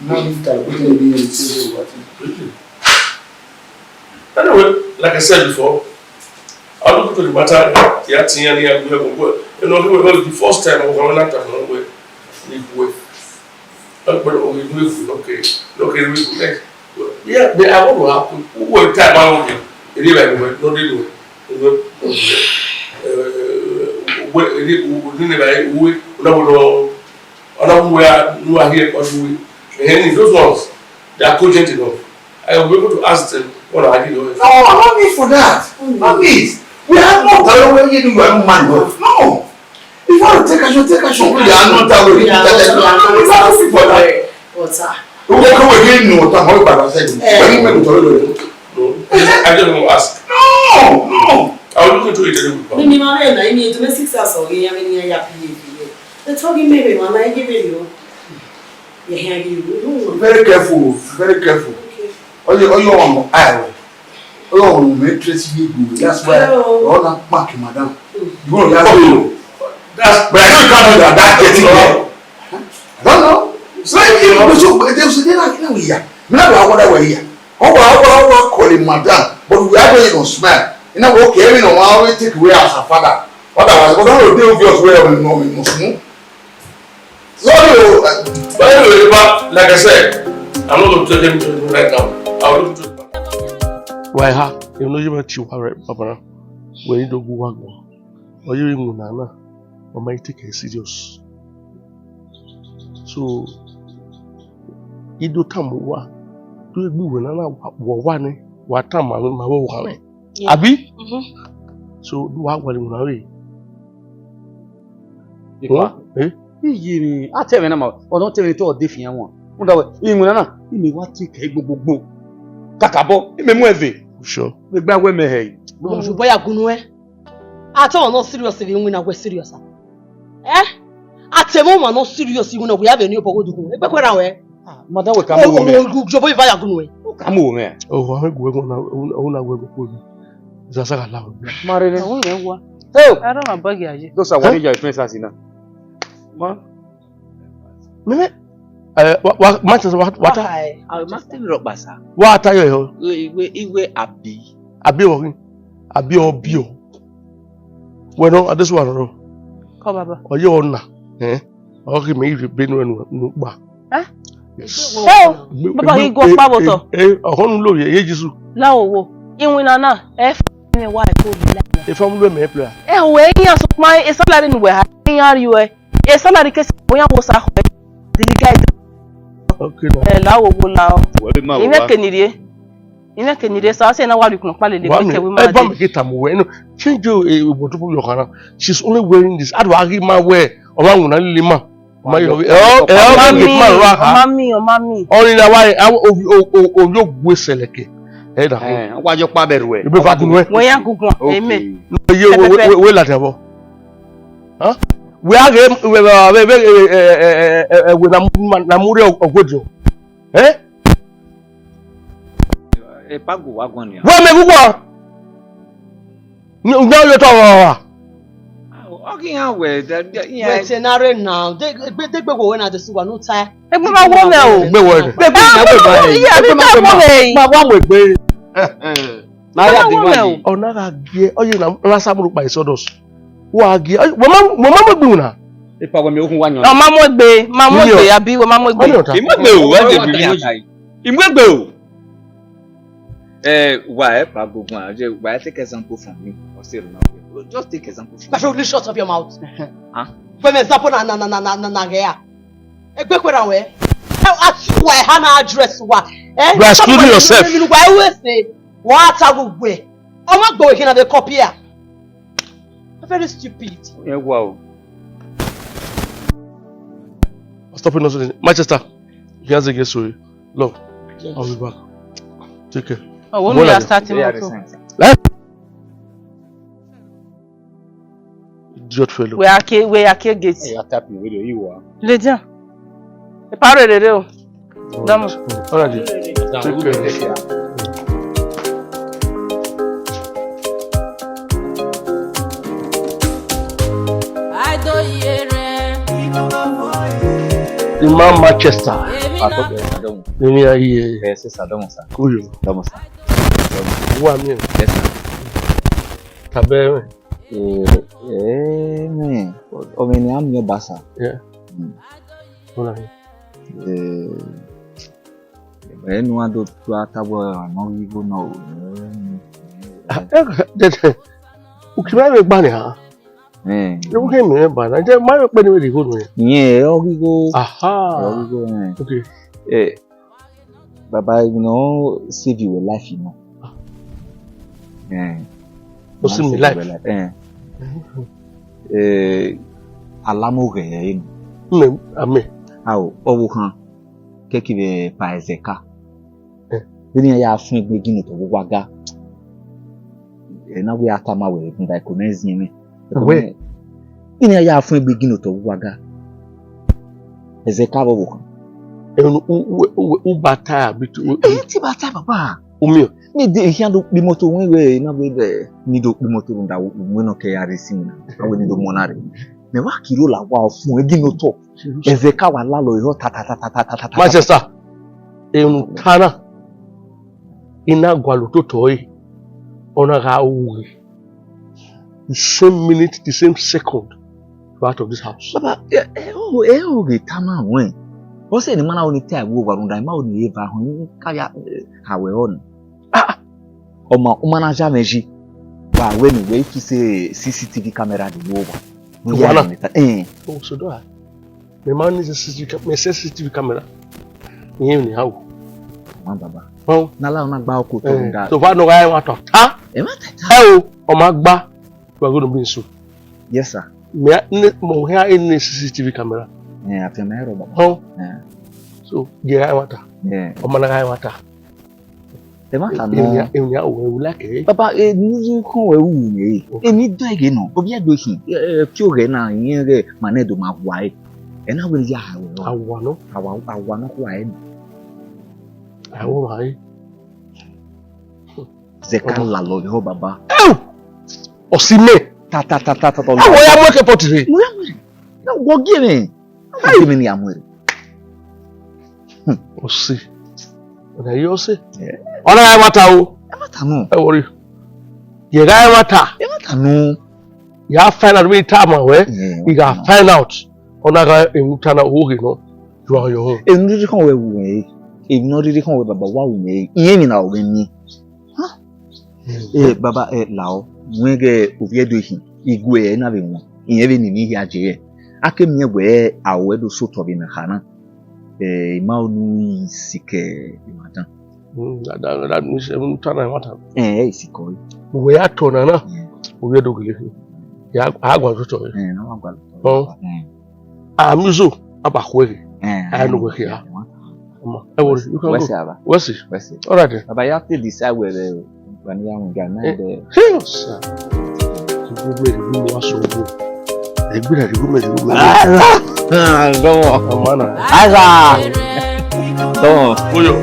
Now you start putting me in the same way. Anyway, like I said before, I'll look into the matter. You know, the first time I was going to have to okay. Yeah, but I want to happen. What time I want to anyway, no deal those ones, they are cogent enough. I will be able to ask them what I did. No, not me for that. Not me. We have no power when you do your own man. No. If you want to take action. We are not that way. We are not for that. What's that? We will come again. No, I'm about to say. No. I don't want to ask. No. I will look into it. I mean, domestic sales or the talking baby, man, I give you. Very careful. Okay. Oh, you want I. Oh, make tracy good. That's why all that mark, madam. You go to that's but I don't know that getting there. I don't know. So they like no here. Me na what way here. How call him madam, but we are going on smile. You know okay, we know how we take away as a father. Otherwise, because I don't deal with your way of no Muslim. Sorry, but anyway, like I said, I'm not going to tell him to right now. I'll look to why ha? You know you want you right, Papa. When you don't go work, or you in Nana, or might take it serious. So, you do come over. Do you go when Nana one? What time I will my work? Abi? So, do I want to away? Eh? Yiri, I tell me now, or don't tell me to a different one. Ingunana, you may want to take Bobo. Kakabo, you may move. Sure. The bad women, hey. You boy a gunwe. I tell not serious if you win we're serious. Eh? At the moment, not serious, you know, we have a new pogo to go. Madam will come over. You boy via gunwe. Come over, man. Oh, I'm going on. That's a lot. Marina, I don't know bug you. those are what your friends are in. What Manchester? What? I must tell you, Basa. What are you? Iwe Abi. Abi or Bio. Well, no, this one, no. Come, Baba. Or you on eh? Okay, maybe been when back. Huh? Oh, Baba, you go Baboto. Eh, a home lawyer, Jesus. Now, in Winana, F. Why told me that? If I'm going to play. Eh, where you so my a salary in where are you? A salary case when I was a delicate. Okay, Lao will allow. In a Kennedy. In a Kennedy, so I say now what you can call it. Change your she's only wearing this. I do argue my way around Lima. Mommy. Only the way I will look whistle. What your father way? You be back away. Amen. You will let her. Huh? We are with Namuri of Woodrow. Eh? A pago wagon. What may we want? No, you're talking. Walking out with that. Yeah, it's an arena now. They go in at the super no time. My woman. Oh, not gear. Oh, you know, last time by Sodos. What gear? Mamma Buna. If I were me, one, Mamma Bay, Mamma Bay, I be with Mamma Imwebo. Why, Pago? Why take example from me? Or say, just take example. But you shut up your mouth. Huh? When it's up on Nagaya. A quick way. How ask you why Hannah address what? You are excluding yourself. Why always say, what I will wear? I'm not going to the copy. Very stupid. Yeah, wow. Stop it, Manchester. Here's a guess for you. Look, I'll be back. Take care. Oh, when we are starting, idiot fellow. we are here gates. You are tapping with you are. Lydia. The power de Rio. Damos. Alright. Take care. Imam Manchester. Nini ya hii. Yes, sir, don't sir. Kuyo. Don't sir. Wa mien. Yes, sir. Tabe. Me. O me ni am yo basa. Yeah. Ona. No one do to atabo no yigo no. Ukima me gba ni ha. You came here, but I just my open with the good one. Yeah, we go. Aha. Okay. Baba, you know, save your life, you know. Save my life. Alamo re. Ame. How? Owo kan. Keki be pa ezeka. Bini ya fun egbeji no to waga. Na we atama we ndai ko mezi mi. We ina ya fun egbeji no to waga. Ezeka bobo kan. U bata bitu. Ti bata baba. Umi. Ni de hian do bi moto we na we de ni do bi moto nda we no ke ya resi na. Awe ni do monare. Me wa kilo la wa fun egbeji no to. Ezeka wa lalo yo ta. Manchester. Tana. Ina gwalu to toy. Ona ga uwe. the same minute, the same second, you're out of this house. Baba, okay, tama when. What's the man only tell you over on the mouth ever when kaya how we on? Oma umanaja meji. Wa when we to say CCTV camera the over. Oh, so do I. The man is a CCTV camera. You how? Man, Baba. Oh, Nala una gba oko to that. So far no guy want to. Huh? Oh, Omagba, we are going to be soon. Yes, sir. Me here in the CCTV camera. Yeah, after my Baba. Oh, yeah. So yeah, I want to. Yeah. Omana guy want to. The matter no. We like it. Papa, you come we me. Emi do again no. Obi do hin. Ki o re na yin re manedo ma wa e. E na we ya ha we. Awa no wa e. Awa mai. Zekan la lo ho Baba. Osime. Ta. Awo ya mo ke potire. No go give me. Give me ni amore. Osi. Ona yo se. Yeah. Ona ya mata o. E mata no. E worry. Ye ga mata. E mata no. Ya find out when time away. You ga find out. Ona ga emutana oge no. You are your own. E nri kan we wu e. E no ri kan we Baba wa wu me. Iyen ni na o mi. Ha? Baba lao. Mwege obi Aidohieren. Igwe na be won. Iyen be ni ni hi aje. Akem nye gwe awe do so to bi na kana. Ma onu isike imatan. That means even time mata. Isiko. We are tona na. We do gele. Ya agwa to to. Na agwa. Oh. Amuzo abakwe. I know we here. I will. You can go. What's it? All right. Baba, you have to decide whether when you are going to yes. You go make so good. You Come on. Asa. Come on. Oyo.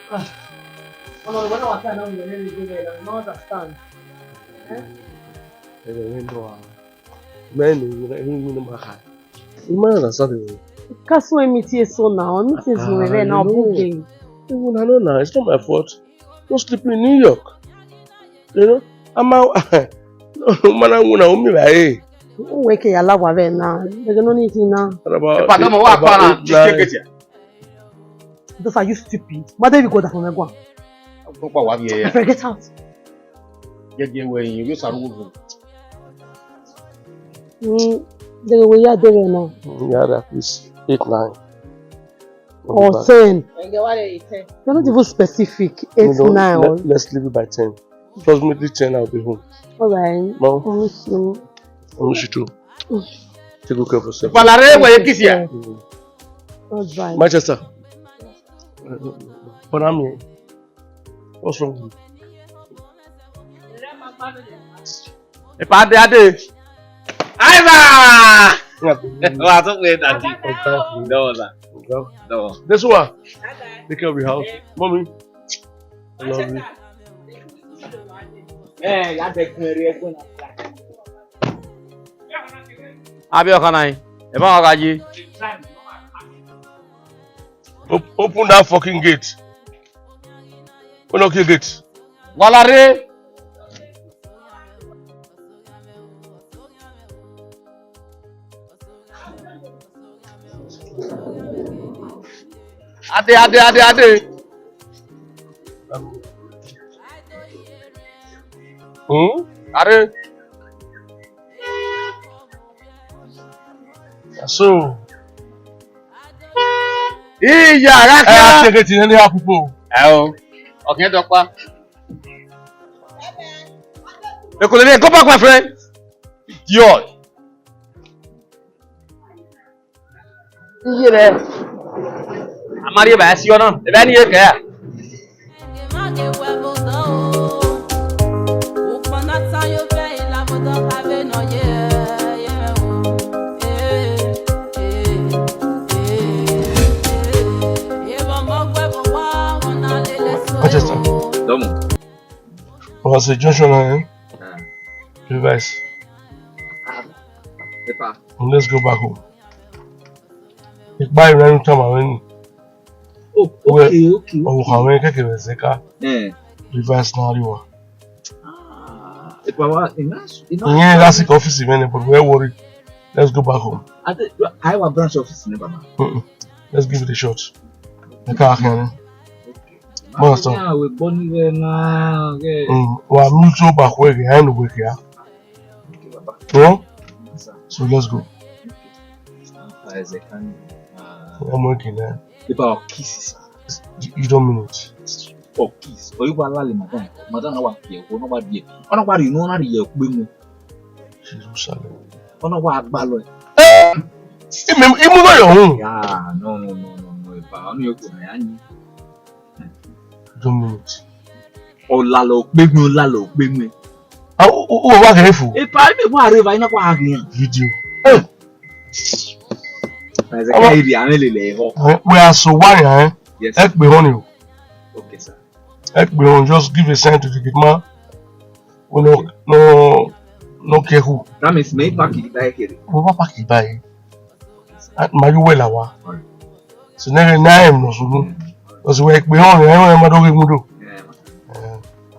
When I was saying, I don't understand. That's why me here so now. Me is moving now. Booking. Even I know now. It's not my fault. Don't sleep in New York. You know, I'm out. Man, I'm gonna umi by. Wake your love away now. There's no need now. Those are you stupid. What have you got from me? Go. Get out. Get away. You start moving. The way you are doing now. Yeah, at least 8, 9. Or 10. You're not even specific. 8, 9. Let's leave it by 10. Approximately 10, I'll be home. Alright. Mom, I wish you too. Take good care of yourself. Alright. Manchester. But I'm here. What's wrong with you? This one. Take care of your house. Mommy. I love you. Open that fucking gate. Unlock your gate. Walare. Ade. Are. So. Iya, I take it in any people. Okay, doctor. Go back, my friend. Idiot. Yeah. Maria vai assim ou não? Vai nem quer. Manchester. What's the junction line? Reverse. Let's go back home. If by random time I went. Okay. Oh, how many can reverse now you are. Yeah, that's the office event, but we're worried. Let's go back home. I have a branch office in Nebama. Let's give it a shot. The car can. Monster. We're born here now. Well, I'm so back where behind the work here. No? So let's go. I'm working there. About kisses. You don't mean it. Oh, kiss. Or you will allow madam. Madam, no one here. Nobody. Nobody. No one here. Jerusalem. What balloon? Yeah, no. Don't mean it. Oh, lalo, big me. Oh, what careful. If I may worry, I know what video. We are so why, yes. Be on you. Okay, sir. Be on, just give a sign to the gate man. No care who. That means make back it back here. What back it by? At my well, so never name no so. Because we be on, I am not going to do.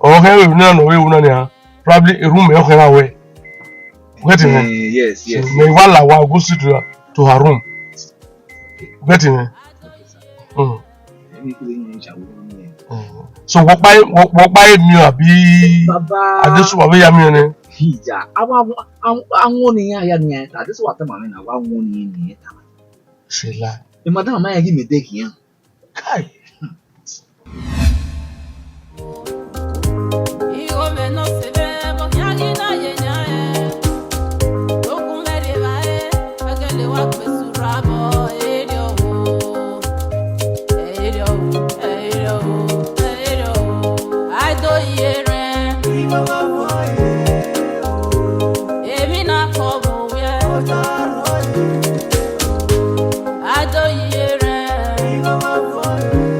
Okay, we know probably a room away. Get in. Yes. May one go sit to her room. Get in. So what by me abi adesu wa ya mi ne hija awon ni ya ni ta adesu wa ta ma na wa won ni ta sela e madam ma ya gi me take yan kai Aidohieren.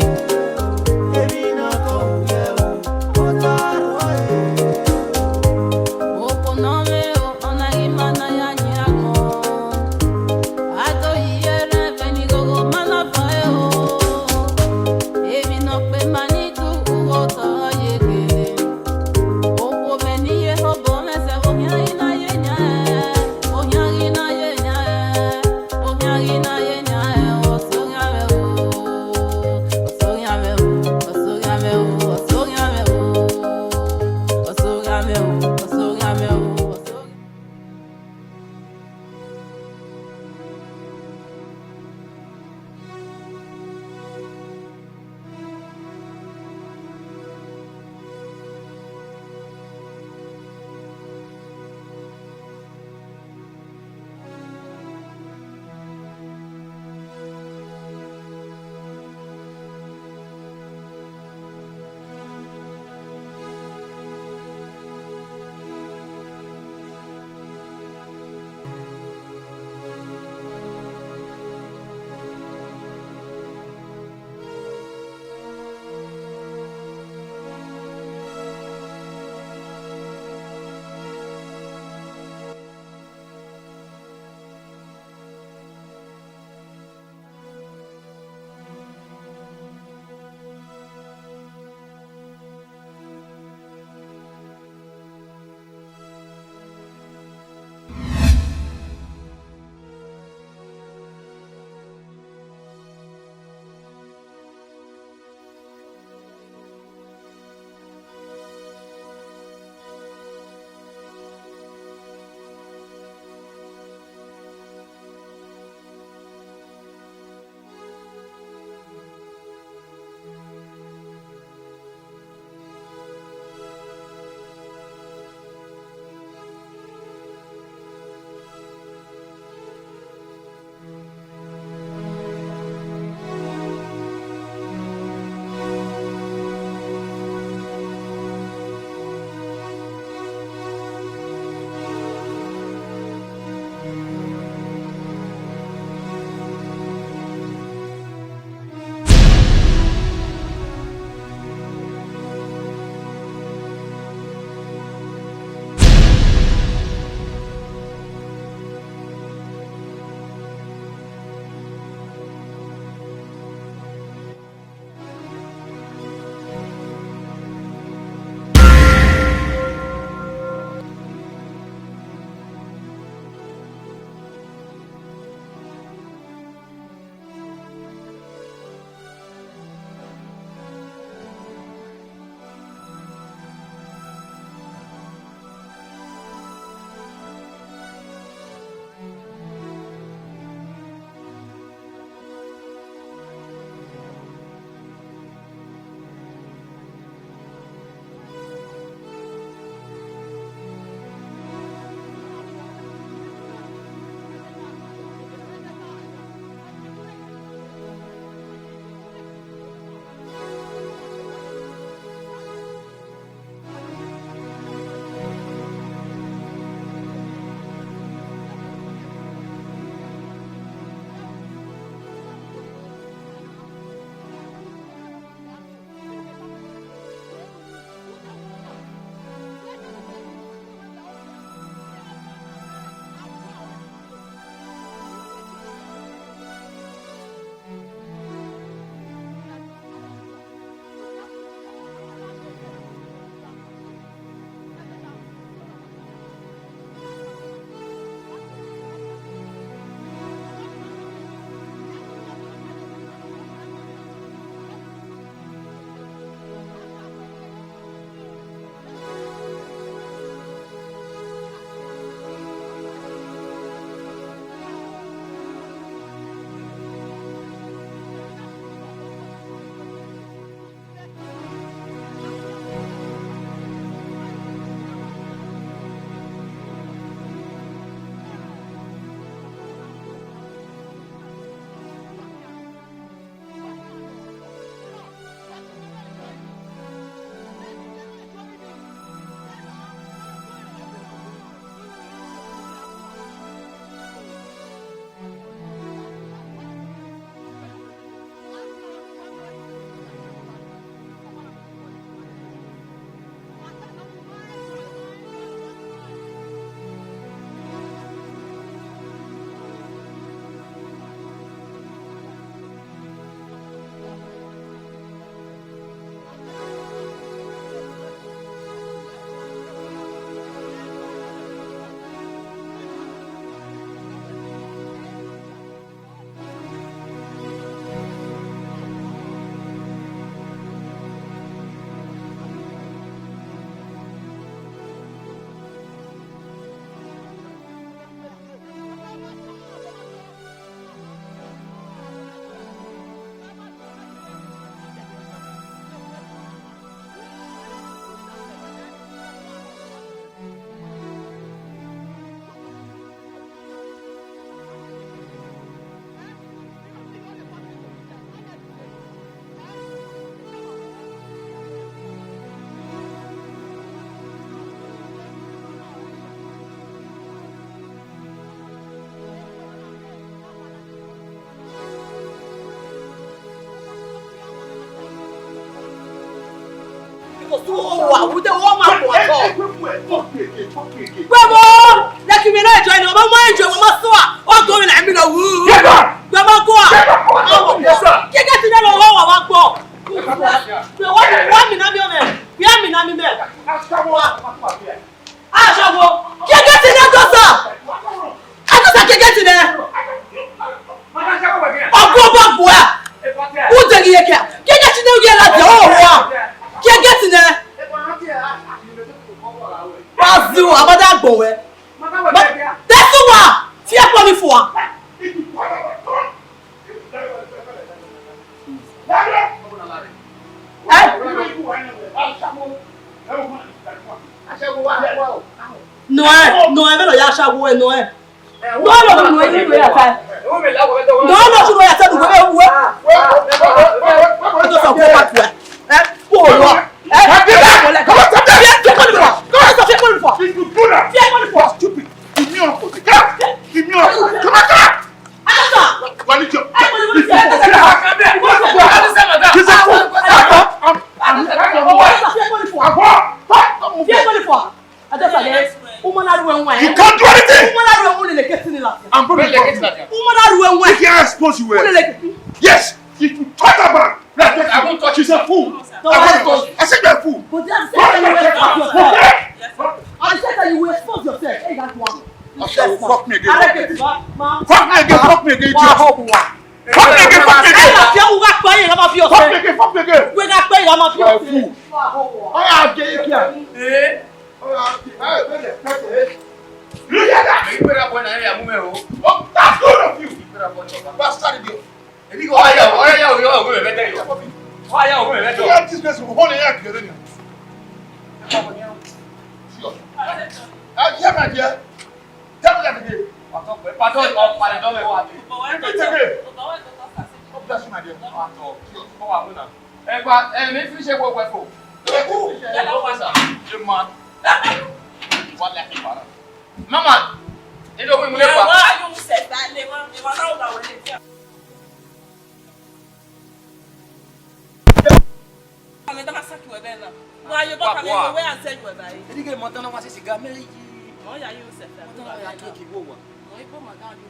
to so wa wo de wo ma ko so. Gbemo, let me know join o ma enjoy mo so a. O go mi na mi na wu. Gbemo go a. Keke ti na lo wa gbo. Wa mi na mi o me. Bia mi na mi me. Aṣọ́wó, kẹ́kẹ́ ti ní ọjọ́sà! Ọjọ́sà kẹ́kẹ́ ti ní! Ọgbọ́n bá gbọ́ ẹ̀! Ó dẹ̀gì yẹ kẹ́! Kẹ́kẹ́ ti ní oye láti ọwọ́ wa! Kẹ́kẹ́ ti ní! Báàzù àbádá gbọ̀ wẹ́! Tẹ́sí wa! Tí ẹ pọ̀ ní fún wa! Noël, mais ya chago e Noël. Non, Noël ni ya ta. Non, tu ya ta du we. Do sa ko pa tu. Pour moi. Comment ça fait? Viens quoi de fois? Comment ça fait quoi de fois? Viens quoi de fois? Stupide. Comment ça? Attends. You can't do anything. I'm going to you can't expose you. Yes. If you touch that man, I won't touch you. She's a fool. I said you're a fool. But I said that you will expose yourself. Hey, that's one. Fuck me again. Fuck me again. Fuck me again. Fuck me again. Fuck me again. Fuck me again. Fuck me again. You're a fool. Look at that! That's good of you! Bastard idiot! Why this person who hold a yak here? Mama, you don't win. Why you said that? They want out with it. I'm not going to say you were there. Why you got to go away and say you were there? You get Montana was a cigar. Oh, yeah, you said that. I took you over.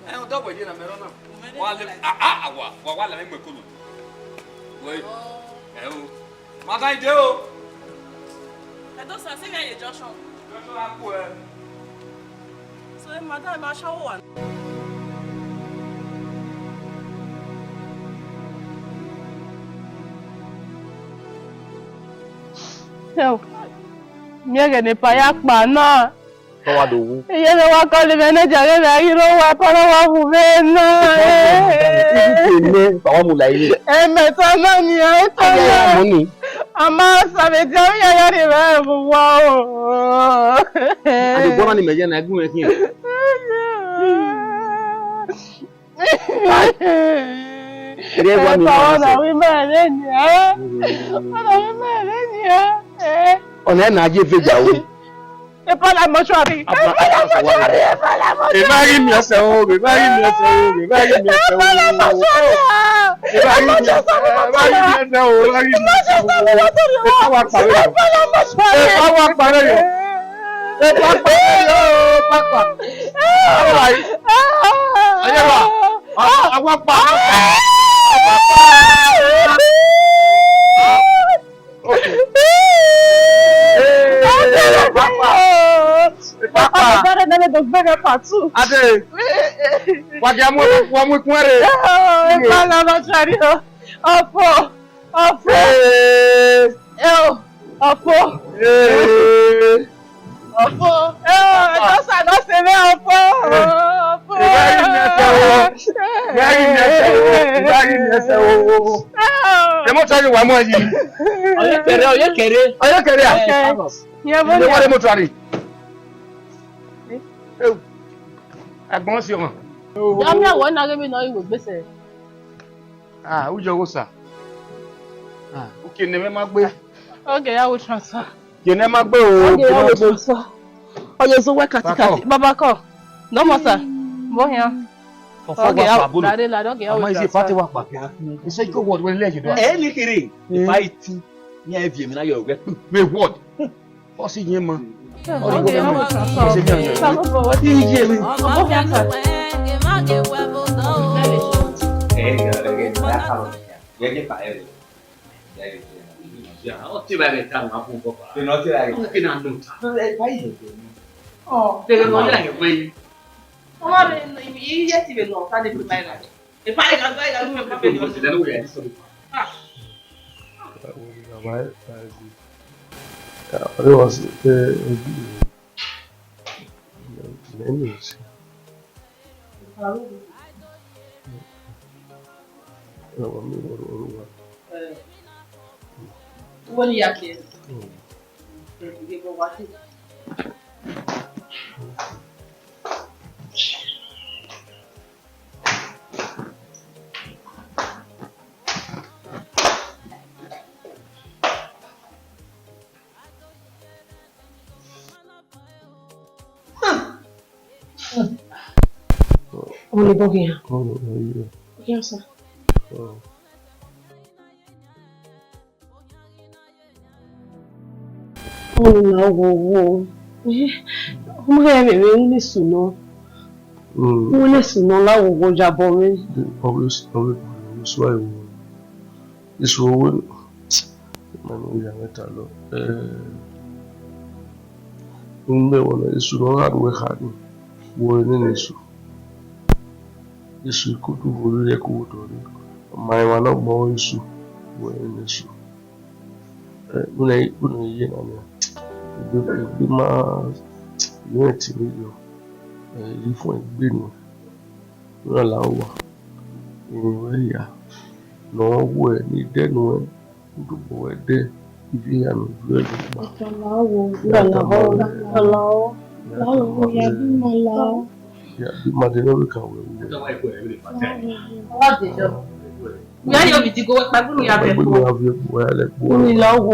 I don't know what you're doing. While I'm in my cool. Wait, what I do? I don't say I just show. So, madam, I shall one. Hell, Miaga ne payak mana. Tọ́wá dòwú. Iye ni wọ́n kọ́ ni mẹ́nẹ́jà rẹ̀ náà yìí ló wà pọ́nà wà fún bẹ́ẹ̀ náà. Ibi tí bàwọn mú láyé. Ẹ̀mẹ̀ta náà ni ẹ̀ tó yẹ. Àmọ́ sàbẹ̀tì àwọn yàrá rẹ̀ bẹ́ẹ̀ fún wa o. Àdìgbọ́n náà ni mẹ̀jẹ̀ náà ẹgbẹ́ yẹn kí yẹn. Ọ̀nà ẹ̀ náà ajé fèjà o. Ìfọ̀lá mọ́ṣúárì. Ìbáyé mi ẹsẹ̀ o, ìbáyé mi ẹsẹ̀ o, ìbáyé mi ẹsẹ̀ o. Ìfọ̀lá mọ́ṣúárì. Ìbáyé mi ẹsẹ̀ o, ìbáyé mi ẹsẹ̀ o, ìbáyé mi ẹsẹ̀ o. Ìfọ̀wá parẹ́ yọ. Ìfọ̀wá parẹ́ yọ. Ìfọ̀wá parẹ́ yọ pápá. Ayé wa, àwọn pa. Ade, wàjà mú ikú ẹ̀rẹ̀. Ìfọ̀lá mọ́ṣúárì o, ọ̀pọ̀. Ẹ̀jọ́sà náà ṣe mẹ́ ọ̀pọ̀. Ìbáyé mi ẹsẹ̀ o. Demotari wà mọ́ ẹ̀yìn. Ọ̀yẹ́kẹ̀rẹ́ à. Ìwọ́n demotari. Ẹ̀gbọ́n sí ọmọ. Yàmi àwọn ẹ̀nà rẹ̀ mi náà ìwò gbèsè. Ó jẹ́ owó sà. Òkè ní ẹ máa gbé. Okay, I will transfer. Kì ní ẹ máa gbé o. Okay, I will transfer. Ọyọ ìṣòwò kàtìkàtì. Bàbá kọ̀. No more sir. Bọ́ yẹn. Okay, I will transfer. Àmọ́ ìṣe ìfàtí wà pàkẹ́. Iṣẹ́ ìkó wọ̀d wọlé lẹ́yìn náà. Ẹ ní kiri. Ìfà ìtì. Yeah, if you mean you get me what? What's in your man? Okay, I'm going to solve. What do you do? Oh, they don't like it. Wait. Come on, you just even know. I didn't mind that. If I can go, I don't It was enemies. What you have here? You go watch it. Only go here. Yes, sir. Oh no, ọmọ ẹ bẹ̀rẹ̀ ń lè sùn náà. Wọ́n lè sùn náà láwùjọ jábọ̀ rẹ̀. Ìṣòro owó ìmọ̀nà ìyá mẹ́ta lọ. Ń bẹ̀wọ̀ náà ìṣòro hardware hard wọ nínú ìṣòro. Ìṣòro ikú tó borí rẹ̀ kó wò tọ̀ rí. Ọmọ ìwà náà gbọ́ ìṣòro wọ nínú ìṣòro. Una yé náà ni ìgbé máa yẹn tì mí yọ èyí fún ìgbé nù náà là ń wà ìrìn ẹ̀yà náà wọ ẹ̀ ní dẹ́nu ẹ̀ nígbàgbọ́ ẹ̀ dẹ́ ibi ìyànà ìlú ẹ̀ nípa. Yàbí Màdínlọ́rì kàwé wúwo. Where you be to go? My boy, you have a boy. Only love,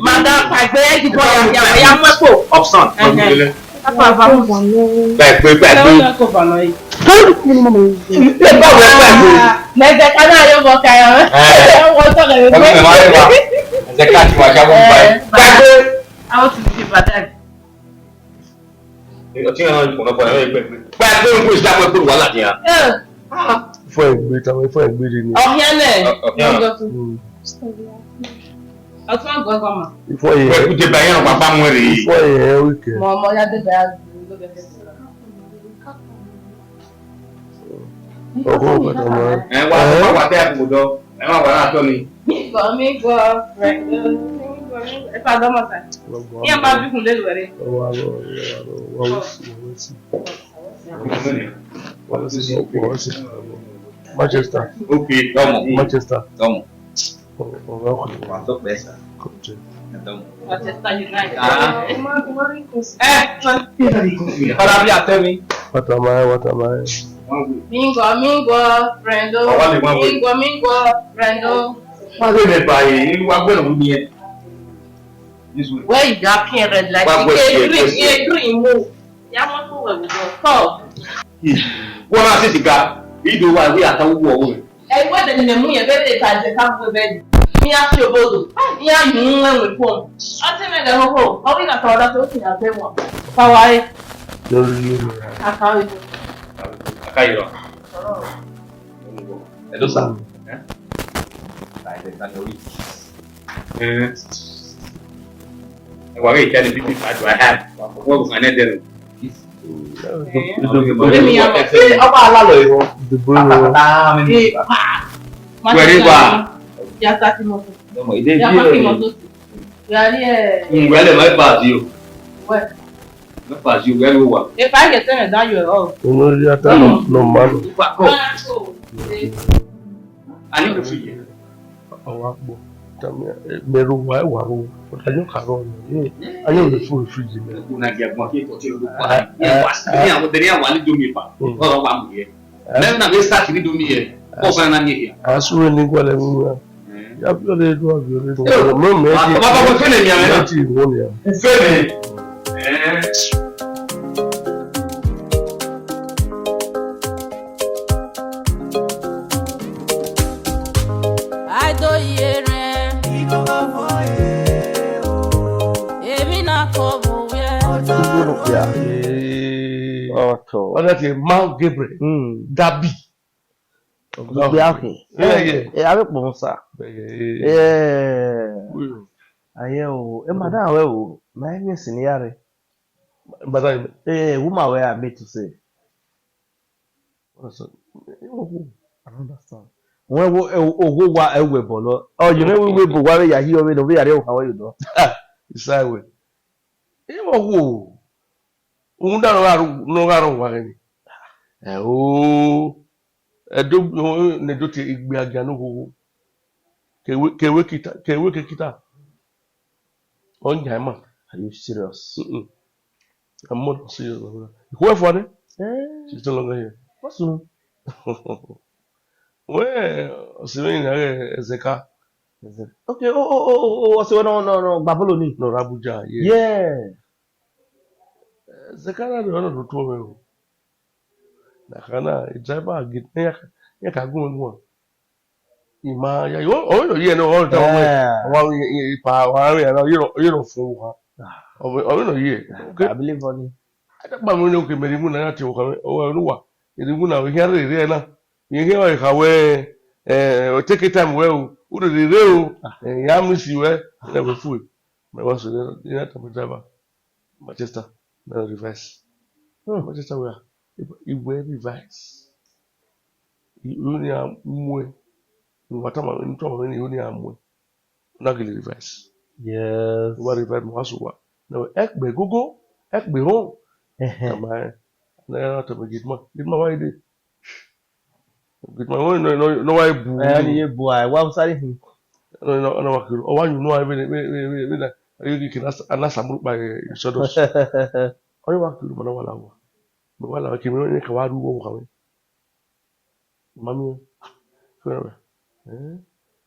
Madam, I beg you, boy, I am a poor option. Back. Fue ìgbé ni. Ọ̀hìnlẹ̀. Ọtún àgọ́ ọmọ. Ìfọ̀ yẹn. Wọ́n kú jẹ báyìí náà bàbá mú rèé. Ìfọ̀ yẹn wíkẹ̀. Mọ̀ ya dé bẹ́ẹ̀ ọgbọ́n ọ̀gbọ̀dọ̀ mọ́. Wá tẹ́ àkùkù dọ́. Wá náà tọ́ ni. Mi gbọ́ rẹ̀ ẹ fà dọ́mọ̀ sá. Yẹ́n máa bí kùn lélùú rẹ̀. Manchester. Okay, vamos. Manchester. Vamos. Quanto pesa? Manchester United. Para abrir até mim. Watamae. Mingo, friendo. Mingo, friendo. Mas ele vai, ele vai ver o dinheiro. Where you got pin red like green move. Ya mo to we go. Wọ́n máa ṣe sìgá, ìdò wa ìwé àtàwọn owó ọ̀hún. Ẹ̀wọ́ ẹ̀dẹ̀ ni mú yẹn bẹ́ẹ̀ lè ta ẹ̀jẹ̀ ká gbé bẹ́ẹ̀ ní àti òbodò ní àyùn ń wẹ̀wẹ̀ fún ọ. Ọtí mẹ́gà hóhó, ọwọ́ ìgbà kan ọ̀dọ́ tó sì yà fẹ́ wọn. Fáwáyé. Lórí yóò rà. Àkàwé. Àkàyọ̀. Ẹ̀dọ́ sà. Ẹ̀wà rẹ̀ ìkẹ́ni fífi fàájú àhá. Wọ́n kò kàn ní ẹ̀dẹ̀ rẹ̀. Ọba alálọ̀ ìwọ. Wẹ̀rí wà. Yàtọ̀ sí mọ́tò. Ìdè bí Yàtọ̀ sí mọ́tò. Yàrí ẹ̀. Ìwẹ́lẹ̀ máa ń bà sí o. Máa bà sí o, wẹ́rí wà. If I get them down your own. Olórí ata lọ máa lọ. A ní kò fi yẹ. Ọwọ́ àpò. Mẹ́rù wà ẹ̀wà ro. Ọ̀dájọ́ kàrọ̀ ọ̀nà yìí. Ayé ò lè fún ìfúrìjì mẹ́rin. Kuna gẹ̀gbọ́n kí kò tí o lùkọ́ ẹ̀. Ní àwọn tẹ̀lé àwọn àlejòmí pa. Ọ̀rọ̀ wà mú yẹ. Mẹ́rin náà lè sáàtì ní domi yẹ. Kó fẹ́ náà ní ìyá. Àásùwẹ̀ ní gbọ́dọ̀ mú wa. Yàbí ọ̀lẹ́ ìlú àbí ọ̀lẹ́ ìlú. Mọ̀ mẹ́ẹ̀ẹ́dì. Bàbá kò fẹ́lẹ̀ ní àmì náà. Fẹ́lẹ̀. Aidohieren. Èmi náà kọ́ bò wẹ́. Ọ̀dọ̀ ti Mount Gabriel. Dabi. Abe ponsa. Aye o. E madam we o. Na emi siniare. Madam. Woman we I made to say. I don't understand. When wo wa ewe bolo. Oh, you know we bo wa ya hi o we no we are how you do. Isai we. E wo wo. Unda no garo wa ni. Edo ne do te igbe aga no ho. Kewe kita. Onja ma. Are you serious? I'm not serious. Who for it? She's no longer here. What's wrong? Well, Simeon Zeka. Okay, so no, Babylon ni. No, Abuja, yeah. Zeka na no do to me. Na kana driver git ya ka gun mo. Ima ya yo ye no all time. Wa pa wa ya no you fun wa. No ye. I believe on it. I don't know ke meri mu na ya ti o kan o wa. Iri mu na we here re na. Ihe o ka we take time we o do re o ya mi si we na we fu me was na ta driver Manchester na reverse Manchester we we reverse you ya mwe wata ma nto ma ni you ya mwe na gele reverse yes we reverse mo aso wa na ekbe gogo ekbe ro kama na ta gitma wa ide good my no why bu ni bu ai wa sare hin no wa kiro o wa you know we na you can anasa mu pa sodos o wa kiro mo na wala wa mo wala ke mi ni ka wa ru wo ka we mami ko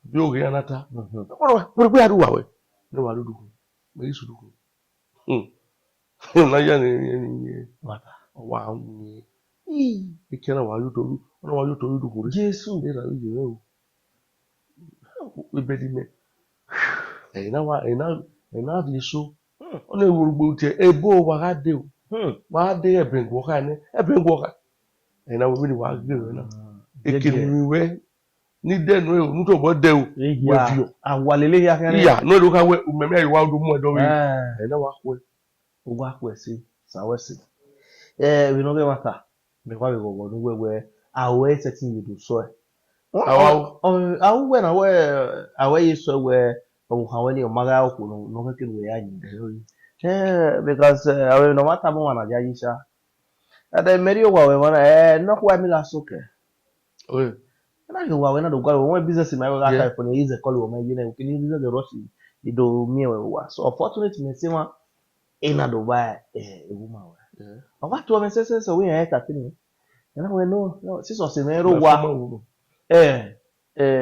bi o ge anata ko bi aru wa we no wa lu du me isu du na ya ni wa ni ikena wa yu toru ona wa yu toru dukuri Jesu era yu re o we bedi me ina vi so ona ewurugbo ti ebo wa ga de o wa de ebengwo ka ni ebengwo ka ina we ni wa gbe re na ekeni we ni denu e o nu to bo de o we fi o awalele ya kan ya no lo ka we umeme ayi wa do mu edo we ina wa ko o wa ko si sawesi we no be mata because we go no we awe setting you do so awu when awe you so we o hawe ni o maga o no ke we ya yin because awe no mata mo na ja yisha ada meri o wa we mana no kwa mi la soke na yo wa we na do gwa we business my we aka for is a call o me you know can you business the rush you do me we wa so unfortunately me say ma ina do ba e woman we watu wamesesa wewe yaeka tini na we no sisi wasemero wa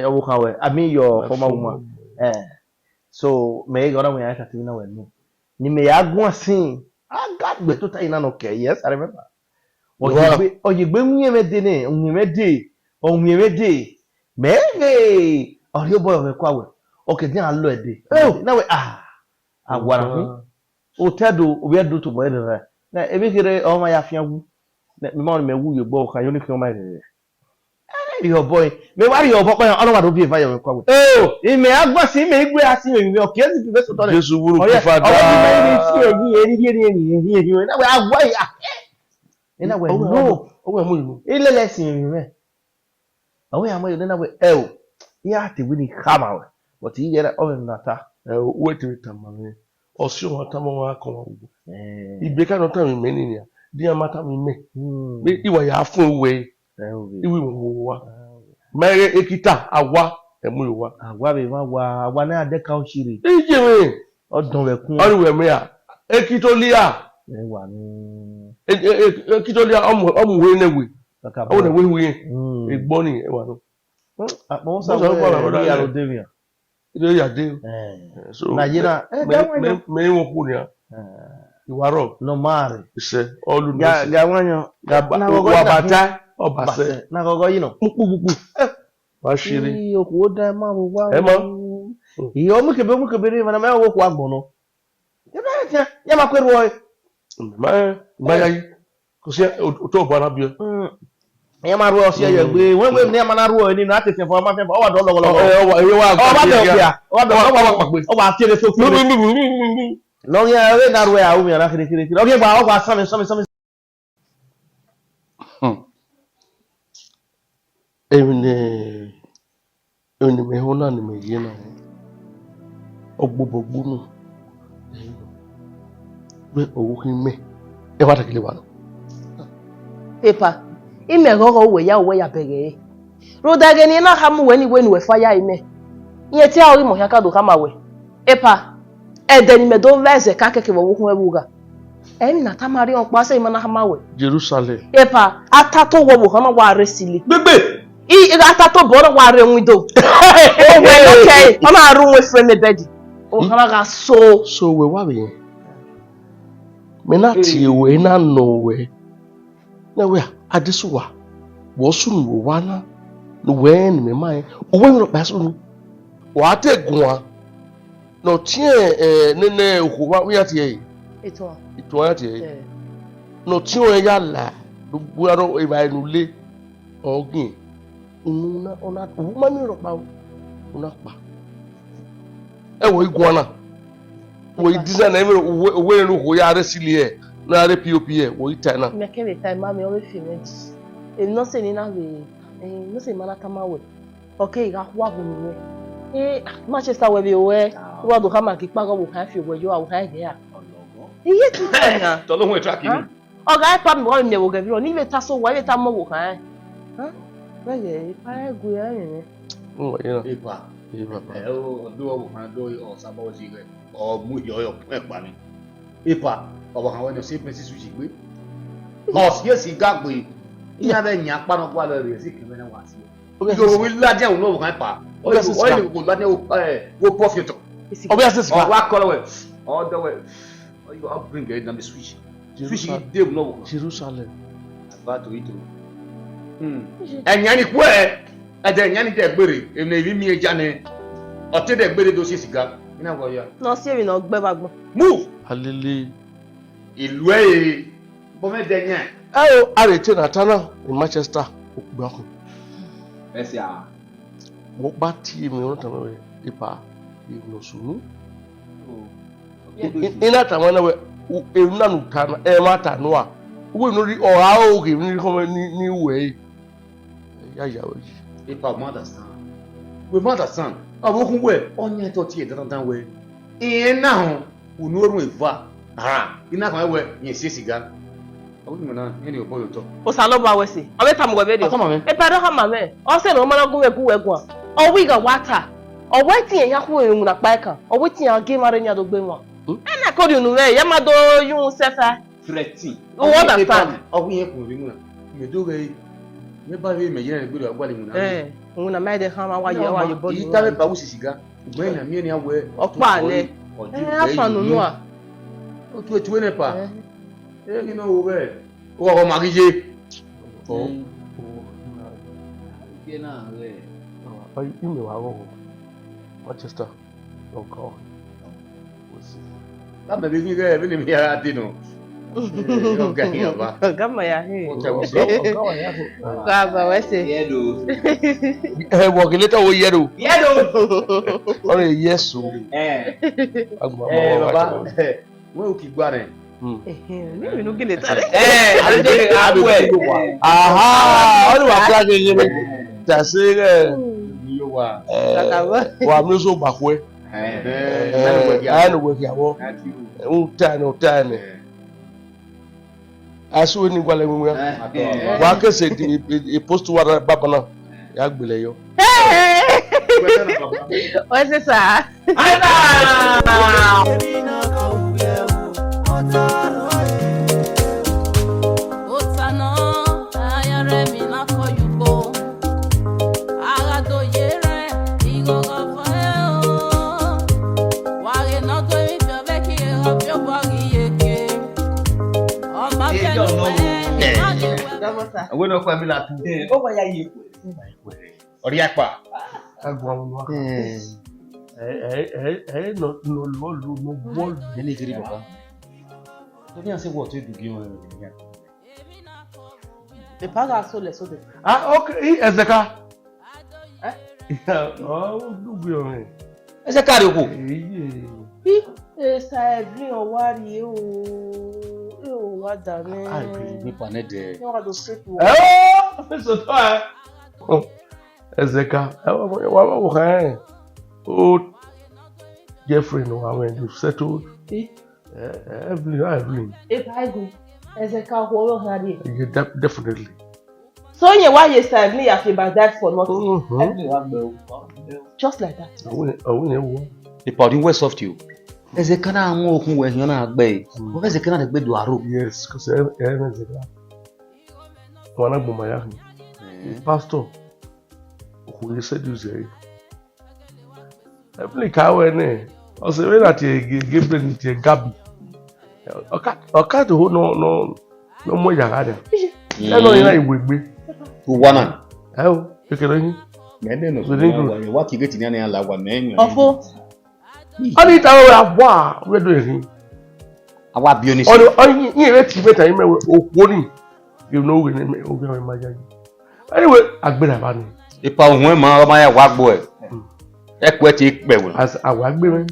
obukawe I mean your former woman so me gora we yaeka tini na we no ni me yagun asin God be to tai na no ke yes I remember oyigbe nwunye me de ne onwunye me de me ori boy me kwa we okay din alo ede na we agwara o tedo obi do to boy de na ebi kire o ma ya fiawu na me ma me wu ye gbo kan yo ni fi o ma re your boy me wa your boy kan Olorun do bi fa yo kwa we ime agba si me igbe asi mi o ke si fi so to le Jesu wuru ku fada o bi me si eri na we agwa ya na we no o we mo inu ile lesson me o we amoyo na we ya te we ni kama we but yi era o na ta we te tamame o si o ta mo wa kan wa igbe ka no tan mi me ni ya di amata mi me be iwa ya fun we iwi wo wa mere ekita awa emu iwa awa be ma wa awa na ade ka o shiri ije me odun we kun ori we me ya ekitolia wa ni ekitolia omu we newe o ne we egbo ni e wa no mo sa we ya lo devia ile ya de so Nigeria me won ku ni iwaro no mare ise olu ga wanyo na gogo bata obase na gogo yi no pupu Washiri. Iyo kuoda ma wa. Ema. Iyo mukebe ni mana ma wo kwa gbono. Ya ma kweru o. Ma ya kusi to bo na bio. Ya ma ru o si ye gbe we ni ma na ru o ni na tete fo ma fe o wa do logo logo. O wa ya. O wa tele so fi. Lo ya we na ru ya o mi na kiri. O ke gba o gba sami. Emine me hona ni me yena. Ogbogbo nu. We owo kin me. E wa takile wa. Epa, ime gogo we ya bege. Roda geni na hamu weni we fire ime. Ihe ti a ori mo yaka do kama we. Epa, edeni me do veze ka keke wo kun ebuga. Emi na tamari on pa se ime na hama we. Jerusalem. Epa, atato wo hana wa resili. Gbegbe. Atato bo wa re windo. O we okay, o ma ru we frame bedi. O hana ga so we wa be. Me na ti we na no we. Na we adesuwa. Wo sunu wo wana. No we ni me mai. O we ro pa sunu. Wa tegun a. No tie nene okuwa we ati e. Ito ati e. No ti o ya la. Gbogbo aro e ba enu le. Ogin. Una o ma mi ro pa. Una pa. E wo iguana. Wo design na me we ru ho ya resili e. Na re POP e wo ita na. Me ke time ma me o fi meji. E no se ni na we. No se mana kama we. Okay, ga wa bu ni. Manchester we be we. Wa do kama ki pa go bu kan fi we yo awu kan ya. Iye ti na. To lo hun track ni. O ga pa mi wo me wo ga bi ni me ta so wa ta mo wo kan. Bẹ́ẹ̀ pa egu ya yin. Epa. O do wo kan do o sabo ji re. O mu yo pa ni. Epa, o kan we no se pesi su ji gbe. Cause yes ga gbe. Iya be nya pa no kwa lo re si ke me na wa si. Yo we la je no kan pa. O le ko la ne wo profit. Obi ase sika. Wa call we. O do we. You up bring it na me switch. Switch dey no. Jerusalem. About to it. Ẹ̀yàn ni kú ẹ̀ ẹ̀dẹ̀ ẹ̀yàn ni tẹ̀ gbére èmi èmi mi ẹja ni ọtí tẹ̀ gbére tó ṣe sìgá iná wọ̀ ya. Nọ sí èrè náà gbẹ́ bá gbọ́n. Move. Alele. Ìlú ẹ̀ bọ́mẹ́dẹ̀ yẹn. Ẹ o arètí na tana ní Manchester òkùgbà kù. Ẹ sì à. Wọ́n bá tí mi wọ́n tàn mí ipa ìlú sùúrù. Iná tàn wọ́n náà wẹ̀ èrú náà nù tàn ẹ̀ má tàn nù à. Owó ìnú rí ọ̀há òkè ní kọ́mọ ní ìwẹ̀ yìí. Ya yawo ji. Ipa we understand. Abokun we onye to ti e dandan we. Iye na ho unu orun eva. Ina kan we yin se siga. Awu mi na yin ni obo yo to. O sa lo ba we si. O be ta mo we be de. E pa do ha ma me. O se no ma na gun we gun. O wi ga wata. O we ti yan ku ehun na pa e kan. O we ti yan ge mare nya do gbe won. E na ko di unu we ya ma do yun sefa. Threatening. O understand. Awu yin kun ri mu na. Me do ge me ba we me yen gbe do agbale mu na. Òun na mai de kan ma wa ye body. Ita be ba wusi siga. Gbe na mi ni awe. Opa le. Afa nunu a. O tu etu ne pa. Ki no wo be. O ko ma gije. O. Ke na re. Ai ime wa go. Manchester. O ko. Ta be bi ge be ni mi ara ti no. Gama ya he. Gaba wese. Yedo. Wo geleta wo yedo. Yedo. Ore yeso. Baba. Wo o ki gba re. Ni mi no geleta. Ade abu e. Aha, ori wa ka ge yele. Ta se re. Yo wa. Wa mi so gba ko e. Anu wo ki awo. Utani. Asu ni gwale mu ya. Wa ke se di post wa baba na ya gbele yo. O se sa. Àwọn no kwa mi la tu. O ba ya yi. Oriakpa. Agwa no ball. Any three papa. Don't you say what you do give me? The paga so le so de. Ah, okay, Ezeka. Oh, do be on. Ezeka re ko. Sa every o wari o. O wa da me. I agree nípa ne de. No wa do straight to. So to Ezeka. Wa kan. Oh, Jeffrey no I went to settled. Evelyn. If I go, Ezeka wo ha dey. Yeah, definitely. So why you say me have been that for nothing? Just like that. The party was soft you. Ezeka na nwo okun we yan na agbe. Mo fe Ezeka na de gbedu aro. Yes, because Ezeka. Wana gboma ya. Pastor. Who said you say? Evelyn kawe ne. O se we na ti Gabriel ti Gabi. Oka to no mo yara dia. E no ina igbegbe. Uwana. Ewo, ekele yin. Mede no so wa ki geti ni na la wa na enyo. Ofo. Oni ta we abwa we do ehin. Awa bi oni. Oni yin re ti meta yin mewe opo ni. You know we me o be ma jaji. Anyway, agbera ba ni. Ipa ohun ma o ma ya wa gbo e. E ku e ti pe wo. As awa agbera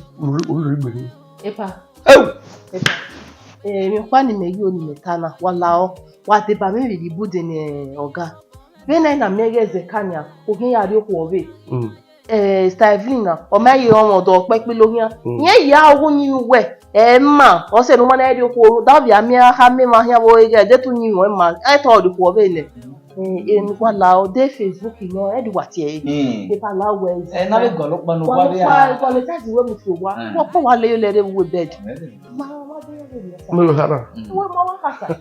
ori gbe ni. Epa. Epa. Mi kwa ni megi oni metana wala o. Wa te ba me ri bude ni oga. When na mege Ezekania, ogun ya ri ku owe. Styling na o ma yi omo do pe pe lori an. Yen ya owo yin we. Ma, o se no ma na ri ku da bi ami ha me ma ya wo ege de tu yin we ma. E to do ku owe le. En wala o de Facebook no e di wa ti e. E pa la we. Na be go lo pa no wa ya. Ko le ta ti we mu fi wa. Wo po wa le le we bed. Mo hara. Wo mo wa kasa.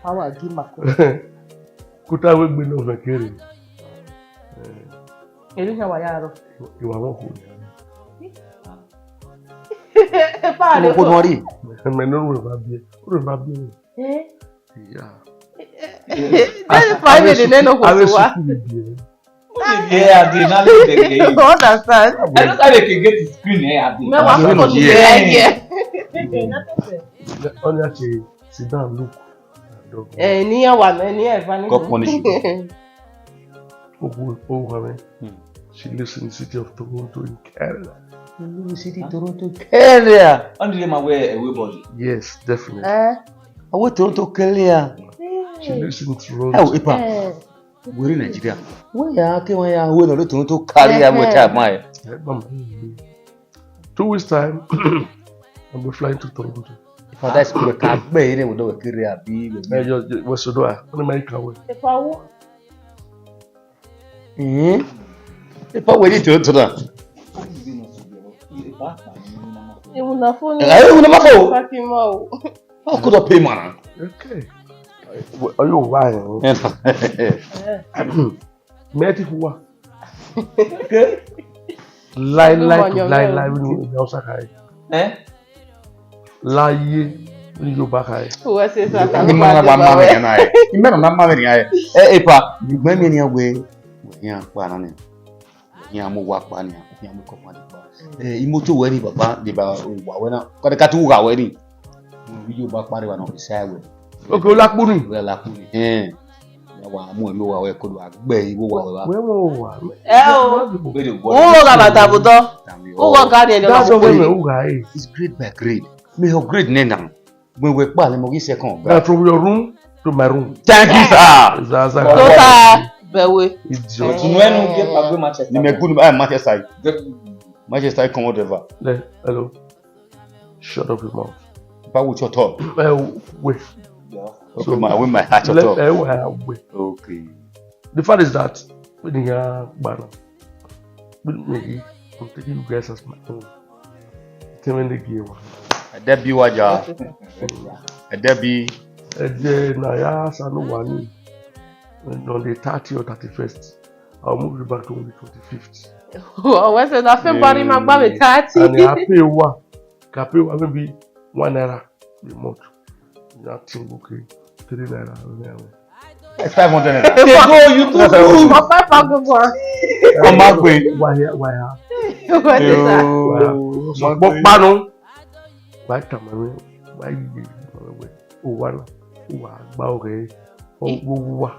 Awa gi mako. Kuta we gbe no fe kere. Eri na wa ya ro. Iwa won ko. Pa le ko mori. Me no ro ba bi. Ro ba bi. Yeah. That's why we didn't know who you are. Yeah, I did not know the game. You understand? I don't think they can get the screen here. I did. Me wa ko ni yeah. Only actually sit down look. Ni wa ni e fa ni. God punish you. She lives in the city of Toronto in Canada. The city Toronto, Canada. Under my way body. Yes, definitely. Awo Toronto Canada. She lives in Toronto. Oh, Ipa. We're in Nigeria. Where ke wa ya we no Toronto Canada mo cha mai. 2 weeks time I'll be flying to Toronto. For that school ka gbe ire wo do kiri abi. We so do I America way. Epa wo. Ipa we ni Toronto na. Ewu na phone. Ewu na mafo. Fatima. How could I pay man? Okay. Are you lying? Medical. Okay. Lie when you also kai. Lie when you back kai. Who was it? Ni mana ba ma me na e. Ni mana na ma me ni e. Epa, you gbe me ni we. We yan pa na ni. Yan mo wa pa ni. Yan mo ko pa ni ba. Imoto we ni baba, ni ba wa we na. Ko de ka tu ga we ni. Video back party wa no decide we. Okay, Olakpuni. We Olakpuni. Ya wa mu mi wa we ko do agbe iwo wa. We mo wa. Wo ga bata budo. Wo ga ni That's what we ga e. It's grade by grade. Me your grade nena. When we pa le mo gi second. From your room to my room. Thank you sir. Zaza. Tota bewe. Idiot. Nwenu get agbe Manchester. Ni me good Manchester. Manchester come over. Hello. Shut up your mouth. Ba wo cho top. Wait. Okay, my heart your top. Wait. Okay. The fact is that when you are banner, I'm taking you guys as my own. Tell me the game. Debbie waja. Debbie. Naya Sanu Wani. On the 30th or 31st, I'll move you back to on the 25th. Oh, what's it? I feel body my baby 30. And I pay maybe 1 naira a month. Nothing okay. 3 naira. It's 500 naira. They go you too. For 5 go. Come back with. Why? What is that? So pano. Why come why you one okay. Oh,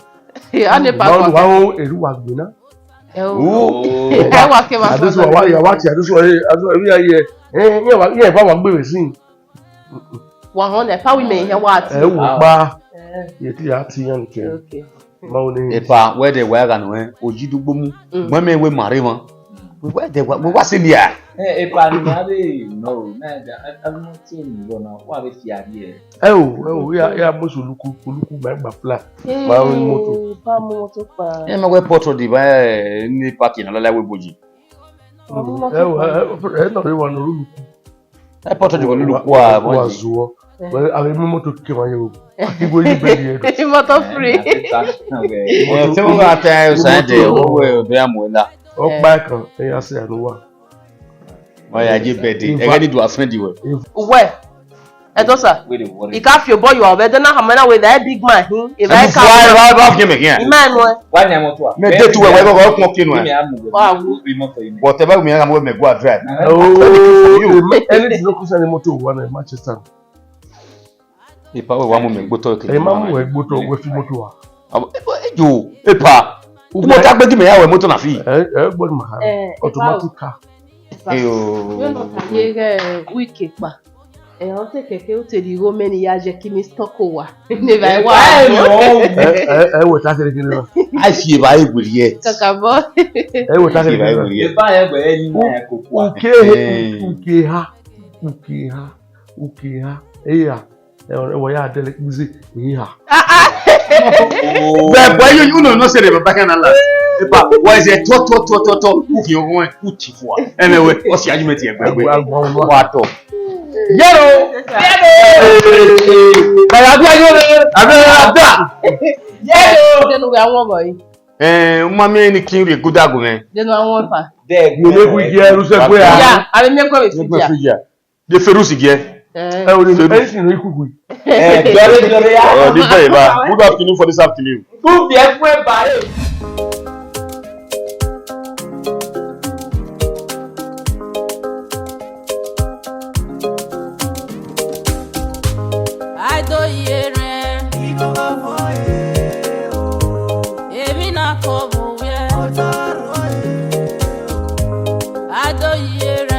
Ya ne pa ko. Wow, eru wa gbina. I wa ke ma. This one why you watch this one every year. Yeah, ba wa gbe sin. 100 pa we me here what? Wo pa. Ye ti ya ti yan ke. Okay. Epa, where they were and when Ojidugbo mu. Mama we marry one. Where they were was in here. Epa ni no, man, I'm not saying you know what if you are here. Yeah, most oluku gba flat. Ba o moto. Pa moto pa. E ma we portro di ba ni parking la we boji. No re wa no oluku. E portro di oluku wa wa zuo. Well, I remember to keep on you. Ibo ni be here. Moto free. E se mo ga ta o sa de o we be amola. O pa kan e ya se anu wa. Oya je birthday. E ga ni do afin di we. Where? Edosa. You can't feel boy you are better now hamana with that big man. If I come. Why give me here? Imano. Why na moto? Me dey to we go come kinu. Wow. Whatever me am we me go drive. Oh, anything no kusa ni moto wa na Manchester. Epa we wa mo me gboto ke. E ma mo we gboto we fi moto wa. Ejo, epa. Mo ta gbe di me ya we moto na fi. Gbod ma. Automatic car. Yo no kage wiki pa. On te keke o te di romeni ya je kimi stock wa. Ne vai wa. Wo ta se kini lo. Ai fi ba e guri e. Kaka bo. Wo ta se kini lo. E ba e gbe ni na ko kwa. Ukiha. Eya. Wo ya dele kuzi iha. But you know say the back and la. Epa, why is it to uki won uti fo. Anyway, what's the argument here gbegbe? Wa to. Yero! Kaya bi ayo ada. Yero! Denu ga won boy. Mama ni kin re godago men. Denu awon pa. Mo le ku je ru se pe a. Ya, abi me ko be fija. De ferusi ge. O ni anything no ikugu. Jore ya. This day ba. Good afternoon for this afternoon. Tu bi e fun e ba e. Aidohieren. Èmi náà kò bù wẹ́. Aidohieren.